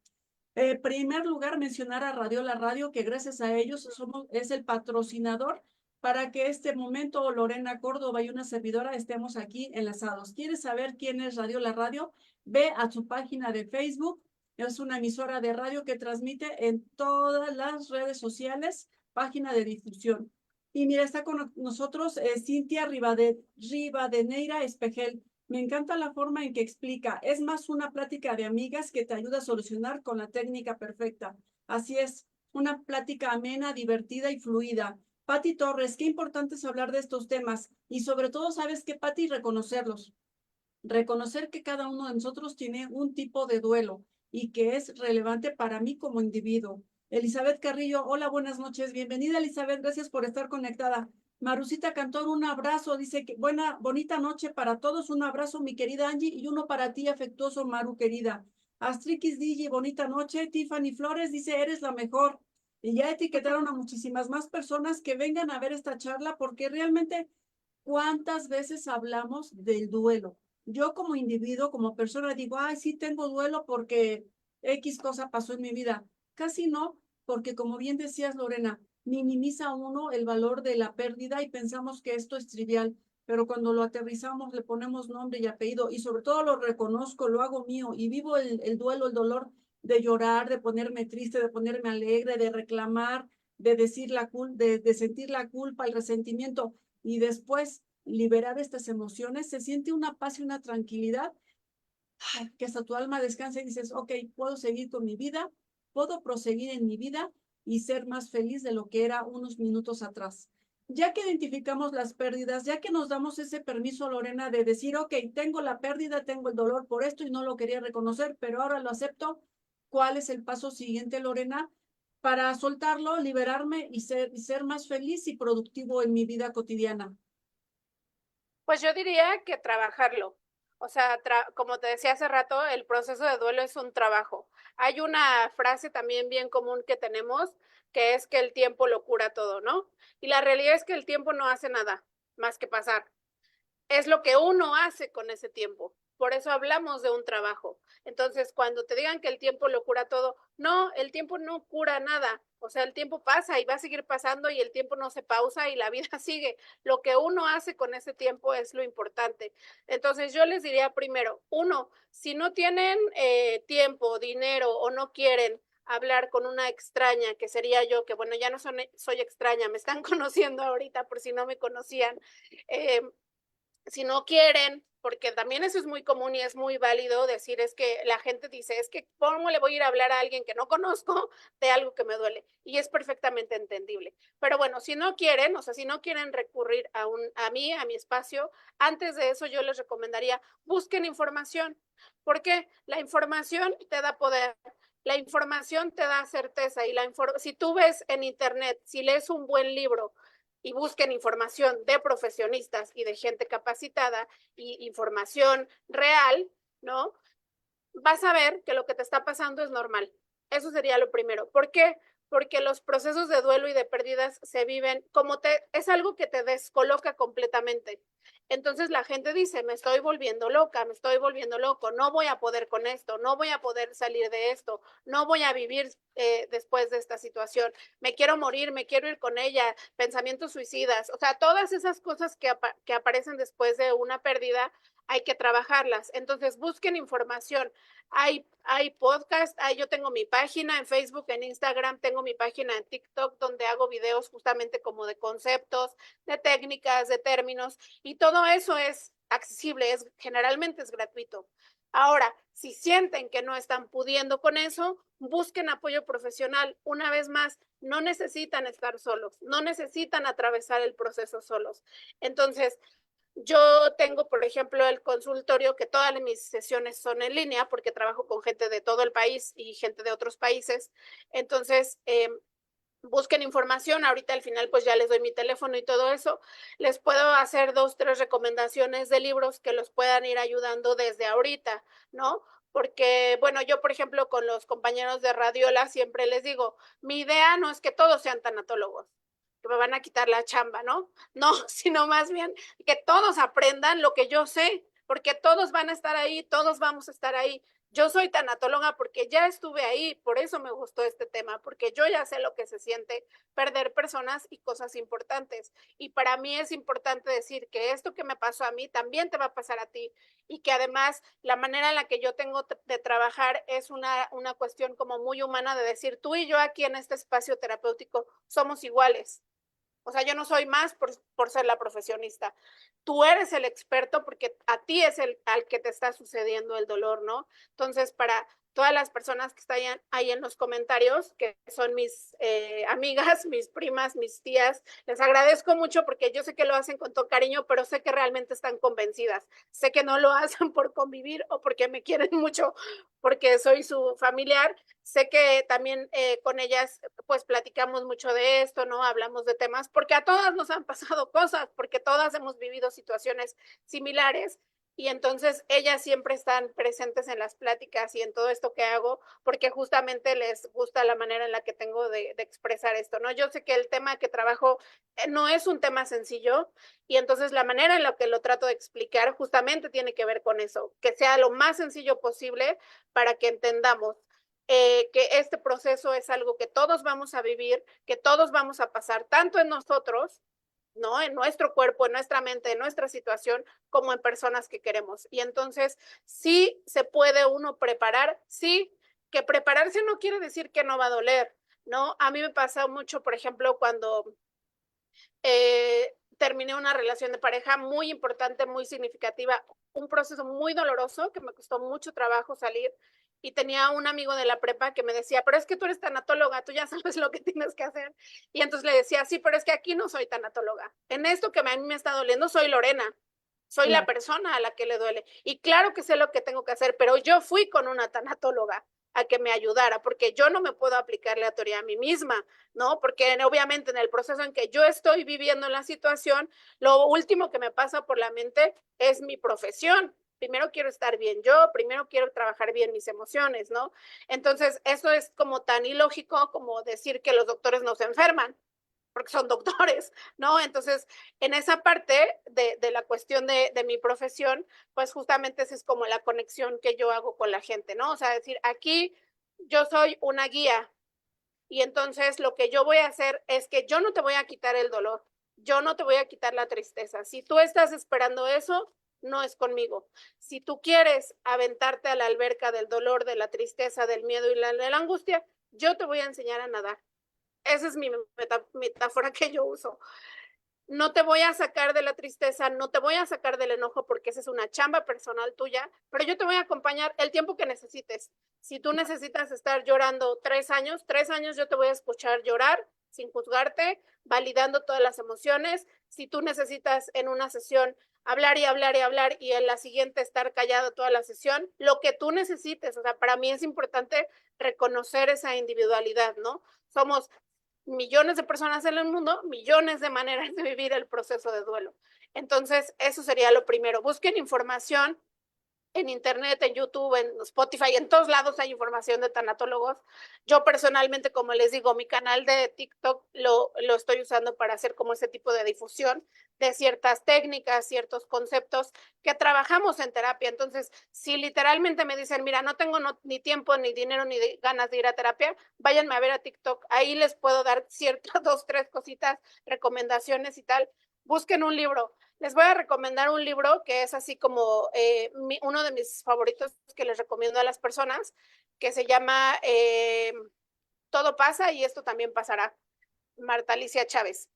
Primer lugar, mencionar a Radio La Radio, que gracias a ellos es el patrocinador para que este momento Lorena Córdoba y una servidora estemos aquí enlazados. ¿Quieres saber quién es Radio La Radio? Ve a su página de Facebook. Es una emisora de radio que transmite en todas las redes sociales, página de difusión. Y mira, está con nosotros Cintia Rivadeneira Espejel. Me encanta la forma en que explica. Es más una plática de amigas que te ayuda a solucionar con la técnica perfecta. Así es, una plática amena, divertida y fluida. Pati Torres, qué importante es hablar de estos temas y sobre todo, ¿sabes qué, Pati? Reconocerlos. Reconocer que cada uno de nosotros tiene un tipo de duelo y que es relevante para mí como individuo. Elizabeth Carrillo, hola, buenas noches. Bienvenida, Elizabeth, gracias por estar conectada. Marucita Cantor, un abrazo, dice que bonita noche para todos, un abrazo, mi querida Angie, y uno para ti, afectuoso Maru, querida. Astrikis DJ, bonita noche. Tiffany Flores dice, eres la mejor. Y ya etiquetaron a muchísimas más personas que vengan a ver esta charla porque realmente, ¿cuántas veces hablamos del duelo? Yo como individuo, como persona, digo, ay, sí tengo duelo porque X cosa pasó en mi vida. Casi no, porque como bien decías, Lorena, minimiza uno el valor de la pérdida y pensamos que esto es trivial, pero cuando lo aterrizamos, le ponemos nombre y apellido y sobre todo lo reconozco, lo hago mío y vivo el duelo, el dolor de llorar, de ponerme triste, de ponerme alegre, de reclamar, de decir de sentir la culpa, el resentimiento y después liberar estas emociones, se siente una paz y una tranquilidad que hasta tu alma descansa y dices, ok, puedo seguir con mi vida, puedo proseguir en mi vida y ser más feliz de lo que era unos minutos atrás. Ya que identificamos las pérdidas, ya que nos damos ese permiso, Lorena, de decir, ok, tengo la pérdida, tengo el dolor por esto y no lo quería reconocer, pero ahora lo acepto, ¿cuál es el paso siguiente, Lorena? Para soltarlo, liberarme y ser más feliz y productivo en mi vida cotidiana. Pues yo diría que trabajarlo. O sea, como te decía hace rato, el proceso de duelo es un trabajo. Hay una frase también bien común que tenemos, que es que el tiempo lo cura todo, ¿no? Y la realidad es que el tiempo no hace nada más que pasar. Es lo que uno hace con ese tiempo. Por eso hablamos de un trabajo. Entonces, cuando te digan que el tiempo lo cura todo, no, el tiempo no cura nada. O sea, el tiempo pasa y va a seguir pasando y el tiempo no se pausa y la vida sigue. Lo que uno hace con ese tiempo es lo importante. Entonces, yo les diría primero, uno, si no tienen tiempo, dinero o no quieren hablar con una extraña, que sería yo, que bueno, ya no soy extraña, me están conociendo ahorita por si no me conocían. Eh, si no quieren, porque también eso es muy común y es muy válido decir, es que la gente dice, es que ¿cómo le voy a ir a hablar a alguien que no conozco de algo que me duele? Y es perfectamente entendible. Pero bueno, si no quieren, o sea, si no quieren recurrir a mí, a mi espacio, antes de eso yo les recomendaría, busquen información. ¿Por qué? La información te da poder. La información te da certeza y si tú ves en internet, si lees un buen libro, y busquen información de profesionistas y de gente capacitada y información real, ¿no? Vas a ver que lo que te está pasando es normal. Eso sería lo primero. ¿Por qué? Porque los procesos de duelo y de pérdidas se viven es algo que te descoloca completamente. Entonces la gente dice, me estoy volviendo loca, me estoy volviendo loco, no voy a poder con esto, no voy a poder salir de esto, no voy a vivir después de esta situación, me quiero morir, me quiero ir con ella, pensamientos suicidas, o sea, todas esas cosas que aparecen después de una pérdida hay que trabajarlas. Entonces busquen información. Hay podcast, yo tengo mi página en Facebook, en Instagram, tengo mi página en TikTok donde hago videos justamente como de conceptos, de técnicas, de términos y todo eso es accesible, generalmente es gratuito. Ahora, si sienten que no están pudiendo con eso, busquen apoyo profesional. Una vez más, no necesitan estar solos, no necesitan atravesar el proceso solos. Entonces, yo tengo, por ejemplo, el consultorio que todas mis sesiones son en línea porque trabajo con gente de todo el país y gente de otros países. Entonces, busquen información. Ahorita al final pues ya les doy mi teléfono y todo eso. Les puedo hacer 2, 3 recomendaciones de libros que los puedan ir ayudando desde ahorita, ¿no? Porque, bueno, yo, por ejemplo, con los compañeros de Radiola siempre les digo, mi idea no es que todos sean tanatólogos, que me van a quitar la chamba, ¿no? No, sino más bien que todos aprendan lo que yo sé, porque todos van a estar ahí, todos vamos a estar ahí. Yo soy tanatóloga porque ya estuve ahí, por eso me gustó este tema, porque yo ya sé lo que se siente perder personas y cosas importantes. Y para mí es importante decir que esto que me pasó a mí también te va a pasar a ti y que además la manera en la que yo tengo de trabajar es una cuestión como muy humana de decir, tú y yo aquí en este espacio terapéutico somos iguales. O sea, yo no soy más por ser la profesionista. Tú eres el experto porque a ti es al que te está sucediendo el dolor, ¿no? Entonces, para todas las personas que están ahí en los comentarios, que son mis amigas, mis primas, mis tías, les agradezco mucho porque yo sé que lo hacen con todo cariño, pero sé que realmente están convencidas. Sé que no lo hacen por convivir o porque me quieren mucho, porque soy su familiar. Sé que también con ellas pues platicamos mucho de esto, ¿no? Hablamos de temas, porque a todas nos han pasado cosas, porque todas hemos vivido situaciones similares Y entonces ellas siempre están presentes en las pláticas y en todo esto que hago, porque justamente les gusta la manera en la que tengo de expresar esto, ¿no? Yo sé que el tema que trabajo no es un tema sencillo y entonces la manera en la que lo trato de explicar justamente tiene que ver con eso, que sea lo más sencillo posible para que entendamos que este proceso es algo que todos vamos a vivir, que todos vamos a pasar, tanto en nosotros, ¿no? En nuestro cuerpo, en nuestra mente, en nuestra situación, como en personas que queremos. Y entonces, sí se puede uno preparar, sí, que prepararse no quiere decir que no va a doler, ¿no? A mí me pasa mucho, por ejemplo, cuando terminé una relación de pareja muy importante, muy significativa, un proceso muy doloroso que me costó mucho trabajo salir y tenía un amigo de la prepa que me decía, pero es que tú eres tanatóloga, tú ya sabes lo que tienes que hacer. Y entonces le decía, sí, pero es que aquí no soy tanatóloga. En esto que a mí me está doliendo, soy Lorena. Soy la Claro. persona a la que le duele. Y claro que sé lo que tengo que hacer, pero yo fui con una tanatóloga a que me ayudara, porque yo no me puedo aplicar la teoría a mí misma, ¿no? Porque obviamente en el proceso en que yo estoy viviendo la situación, lo último que me pasa por la mente es mi profesión. Primero quiero estar bien yo, primero quiero trabajar bien mis emociones, ¿no? Entonces, eso es como tan ilógico como decir que los doctores no se enferman, porque son doctores, ¿no? Entonces, en esa parte de la cuestión de mi profesión, pues justamente esa es como la conexión que yo hago con la gente, ¿no? O sea, decir, aquí yo soy una guía, y entonces lo que yo voy a hacer es que yo no te voy a quitar el dolor, yo no te voy a quitar la tristeza. Si tú estás esperando eso, no es conmigo. Si tú quieres aventarte a la alberca del dolor, de la tristeza, del miedo y de la angustia, yo te voy a enseñar a nadar. Esa es mi metáfora que yo uso. No te voy a sacar de la tristeza, no te voy a sacar del enojo porque esa es una chamba personal tuya, pero yo te voy a acompañar el tiempo que necesites. Si tú necesitas estar llorando 3 años yo te voy a escuchar llorar sin juzgarte, validando todas las emociones. Si tú necesitas en una sesión hablar y hablar y hablar y en la siguiente estar callado toda la sesión, lo que tú necesites. O sea, para mí es importante reconocer esa individualidad, ¿no? Somos millones de personas en el mundo, millones de maneras de vivir el proceso de duelo. Entonces, eso sería lo primero. Busquen información en internet, en YouTube, en Spotify, en todos lados hay información de tanatólogos. Yo personalmente, como les digo, mi canal de TikTok lo estoy usando para hacer como ese tipo de difusión de ciertas técnicas, ciertos conceptos que trabajamos en terapia. Entonces, si literalmente me dicen, mira, no tengo ni tiempo, ni dinero, ni ganas de ir a terapia, váyanme a ver a TikTok. Ahí les puedo dar ciertas 2, 3 cositas, recomendaciones y tal. Busquen un libro. Les voy a recomendar un libro que es así como uno de mis favoritos que les recomiendo a las personas, que se llama Todo pasa y esto también pasará, Marta Alicia Chávez.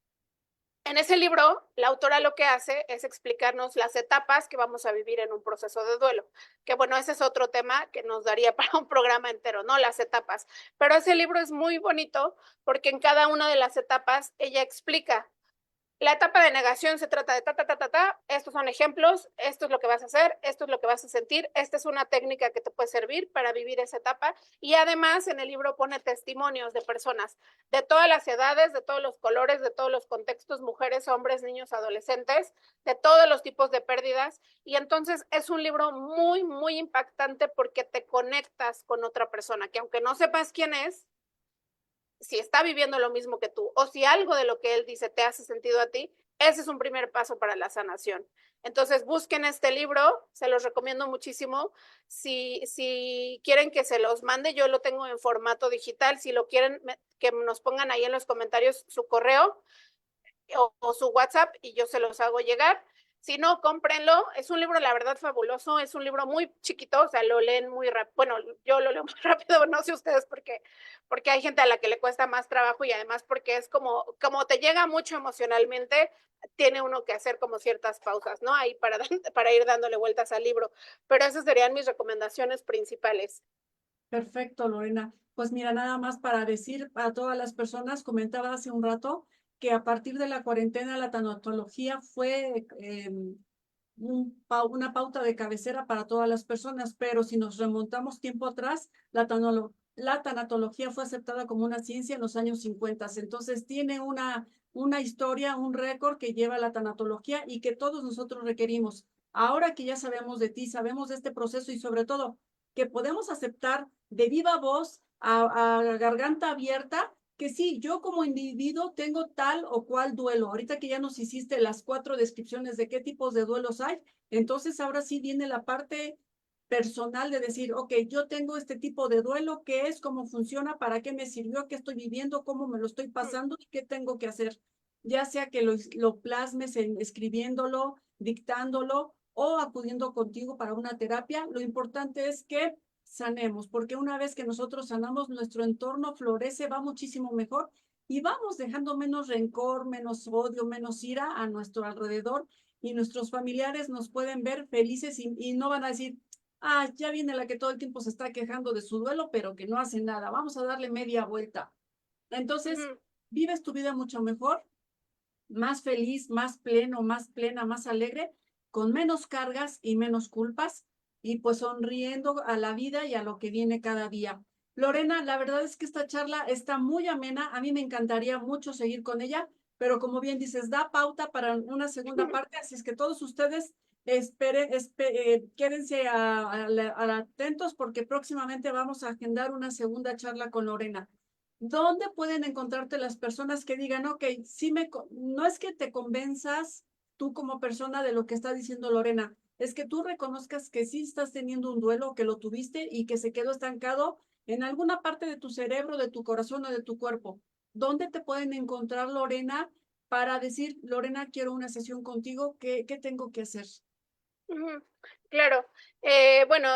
En ese libro, la autora lo que hace es explicarnos las etapas que vamos a vivir en un proceso de duelo, que bueno, ese es otro tema que nos daría para un programa entero, ¿no? Las etapas. Pero ese libro es muy bonito porque en cada una de las etapas ella explica la etapa de negación se trata de estos son ejemplos, esto es lo que vas a hacer, esto es lo que vas a sentir, esta es una técnica que te puede servir para vivir esa etapa y además en el libro pone testimonios de personas de todas las edades, de todos los colores, de todos los contextos, mujeres, hombres, niños, adolescentes, de todos los tipos de pérdidas y entonces es un libro muy, muy impactante porque te conectas con otra persona que aunque no sepas quién es, si está viviendo lo mismo que tú o si algo de lo que él dice te hace sentido a ti, ese es un primer paso para la sanación. Entonces busquen este libro, se los recomiendo muchísimo. Si quieren que se los mande, yo lo tengo en formato digital. Si lo quieren, que nos pongan ahí en los comentarios su correo o su WhatsApp y yo se los hago llegar. Si no, cómprenlo. Es un libro, la verdad, fabuloso. Es un libro muy chiquito, o sea, lo leen muy rápido. Bueno, yo lo leo muy rápido, no sé ustedes porque hay gente a la que le cuesta más trabajo y además porque es como te llega mucho emocionalmente, tiene uno que hacer como ciertas pausas, ¿no? Ahí para ir dándole vueltas al libro. Pero esas serían mis recomendaciones principales. Perfecto, Lorena. Pues mira, nada más para decir a todas las personas, comentaba hace un rato que a partir de la cuarentena la tanatología fue una pauta de cabecera para todas las personas, pero si nos remontamos tiempo atrás, la tanatología fue aceptada como una ciencia en los años 50. Entonces tiene una historia, un récord que lleva la tanatología y que todos nosotros requerimos. ahora que ya sabemos de ti, sabemos de este proceso y sobre todo que podemos aceptar de viva voz, a garganta abierta, que sí, yo como individuo tengo tal o cual duelo. Ahorita que ya nos hiciste las 4 descripciones de qué tipos de duelos hay, entonces ahora sí viene la parte personal de decir, ok, yo tengo este tipo de duelo, ¿qué es? ¿Cómo funciona? ¿Para qué me sirvió? ¿Qué estoy viviendo? ¿Cómo me lo estoy pasando? ¿Y qué tengo que hacer? Ya sea que lo plasmes escribiéndolo, dictándolo o acudiendo contigo para una terapia, lo importante es que sanemos, porque una vez que nosotros sanamos, nuestro entorno florece, va muchísimo mejor y vamos dejando menos rencor, menos odio, menos ira a nuestro alrededor y nuestros familiares nos pueden ver felices y no van a decir, ah, ya viene la que todo el tiempo se está quejando de su duelo, pero que no hace nada, vamos a darle media vuelta. Entonces, vives tu vida mucho mejor, más feliz, más pleno, más plena, más alegre, con menos cargas y menos culpas, y pues sonriendo a la vida y a lo que viene cada día. Lorena, la verdad es que esta charla está muy amena, a mí me encantaría mucho seguir con ella, pero como bien dices, da pauta para una segunda parte, así es que todos ustedes quédense atentos porque próximamente vamos a agendar una segunda charla con Lorena. ¿Dónde pueden encontrarte las personas que digan, ok, no es que te convenzas tú como persona de lo que está diciendo Lorena, es que tú reconozcas que sí estás teniendo un duelo, que lo tuviste y que se quedó estancado en alguna parte de tu cerebro, de tu corazón o de tu cuerpo? ¿Dónde te pueden encontrar, Lorena, para decir, Lorena, quiero una sesión contigo, qué tengo que hacer? Claro. Bueno,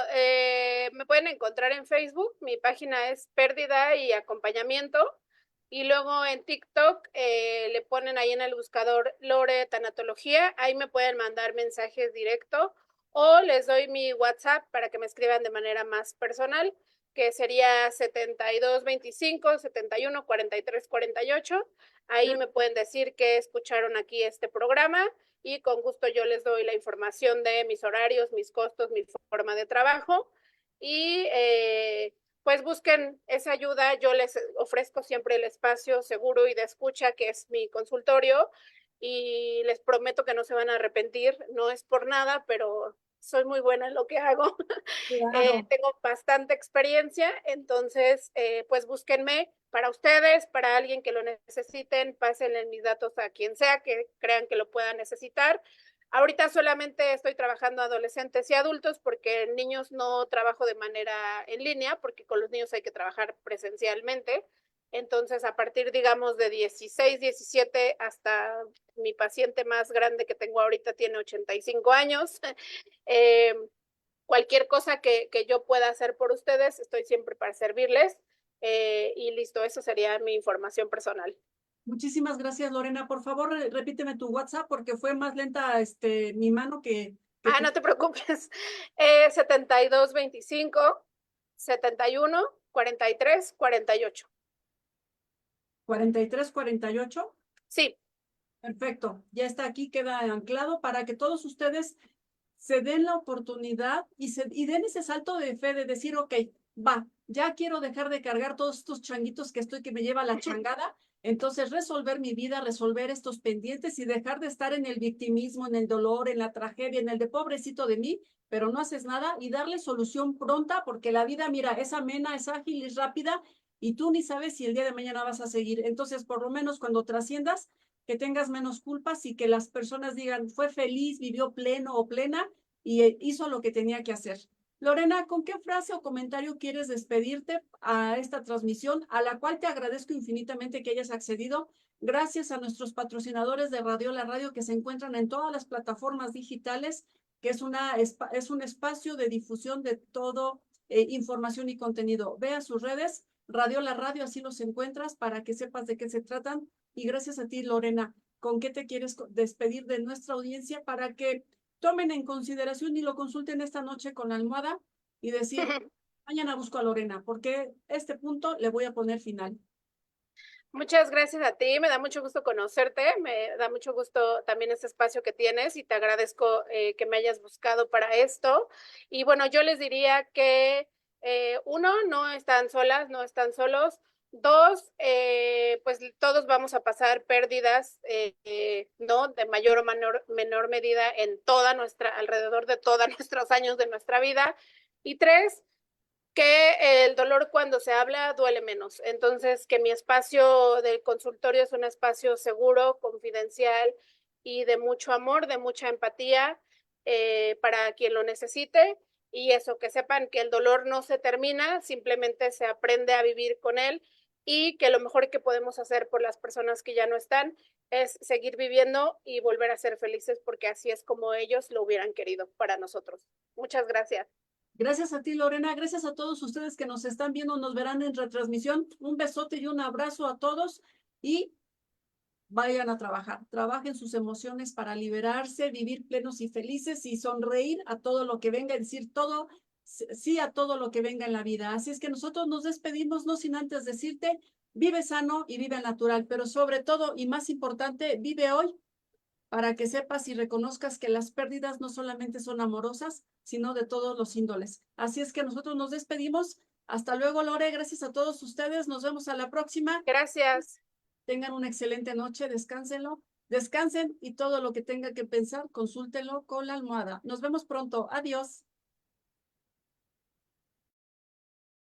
me pueden encontrar en Facebook, mi página es Pérdida y Acompañamiento, y luego en TikTok le ponen ahí en el buscador Lore Tanatología, ahí me pueden mandar mensajes directo o les doy mi WhatsApp para que me escriban de manera más personal, que sería 7225 71 43 48. Ahí me pueden decir que escucharon aquí este programa y con gusto yo les doy la información de mis horarios, mis costos, mi forma de trabajo y pues busquen esa ayuda. Yo les ofrezco siempre el espacio seguro y de escucha que es mi consultorio y les prometo que no se van a arrepentir, no es por nada, pero soy muy buena en lo que hago. Claro. Tengo bastante experiencia, entonces pues búsquenme para ustedes, para alguien que lo necesiten, pásenle mis datos a quien sea que crean que lo pueda necesitar. Ahorita solamente estoy trabajando adolescentes y adultos porque niños no trabajo de manera en línea, porque con los niños hay que trabajar presencialmente. Entonces, a partir, digamos, de 16, 17 hasta mi paciente más grande que tengo ahorita tiene 85 años. Eh, Cualquier cosa que yo pueda hacer por ustedes, estoy siempre para servirles. Y listo, eso sería mi información personal. Muchísimas gracias, Lorena. Por favor, repíteme tu WhatsApp porque fue más lenta mi mano que tu No te preocupes. 7225 71 43 48. 4348. Sí. Perfecto, ya está aquí, queda anclado para que todos ustedes se den la oportunidad y den ese salto de fe de decir, ok, va, ya quiero dejar de cargar todos estos changuitos que me lleva la changada, entonces resolver mi vida, resolver estos pendientes y dejar de estar en el victimismo, en el dolor, en la tragedia, en el de pobrecito de mí, pero no haces nada y darle solución pronta porque la vida, mira, es amena, es ágil, es rápida y tú ni sabes si el día de mañana vas a seguir. Entonces, por lo menos cuando trasciendas, que tengas menos culpas y que las personas digan, fue feliz, vivió pleno o plena y hizo lo que tenía que hacer. Lorena, ¿con qué frase o comentario quieres despedirte a esta transmisión, a la cual te agradezco infinitamente que hayas accedido? Gracias a nuestros patrocinadores de Radio La Radio que se encuentran en todas las plataformas digitales, que es un espacio de difusión de todo información y contenido. Ve a sus redes, Radio La Radio, así los encuentras para que sepas de qué se tratan. Y gracias a ti, Lorena, ¿con qué te quieres despedir de nuestra audiencia para que tomen en consideración y lo consulten esta noche con la almohada y decir, mañana busco a Lorena, porque este punto le voy a poner final? Muchas gracias a ti, me da mucho gusto conocerte, me da mucho gusto también este espacio que tienes y te agradezco que me hayas buscado para esto. Y bueno, yo les diría que uno, no están solas, no están solos. Dos, pues todos vamos a pasar pérdidas, ¿no? De mayor o menor medida en alrededor de todos nuestros años de nuestra vida. Y tres, que el dolor cuando se habla duele menos. Entonces, que mi espacio del consultorio es un espacio seguro, confidencial y de mucho amor, de mucha empatía para quien lo necesite. Y eso, que sepan que el dolor no se termina, simplemente se aprende a vivir con él y que lo mejor que podemos hacer por las personas que ya no están es seguir viviendo y volver a ser felices porque así es como ellos lo hubieran querido para nosotros. Muchas gracias. Gracias a ti, Lorena. Gracias a todos ustedes que nos están viendo, nos verán en retransmisión. Un besote y un abrazo a todos y vayan a trabajar. Trabajen sus emociones para liberarse, vivir plenos y felices y sonreír a todo lo que venga, decir todo, sí a todo lo que venga en la vida. Así es que nosotros nos despedimos, no sin antes decirte, vive sano y vive natural, pero sobre todo y más importante, vive hoy para que sepas y reconozcas que las pérdidas no solamente son amorosas, sino de todos los índoles. Así es que nosotros nos despedimos. Hasta luego, Lore. Gracias a todos ustedes. Nos vemos a la próxima. Gracias. Tengan una excelente noche. Descansen y todo lo que tenga que pensar, consúltenlo con la almohada. Nos vemos pronto. Adiós.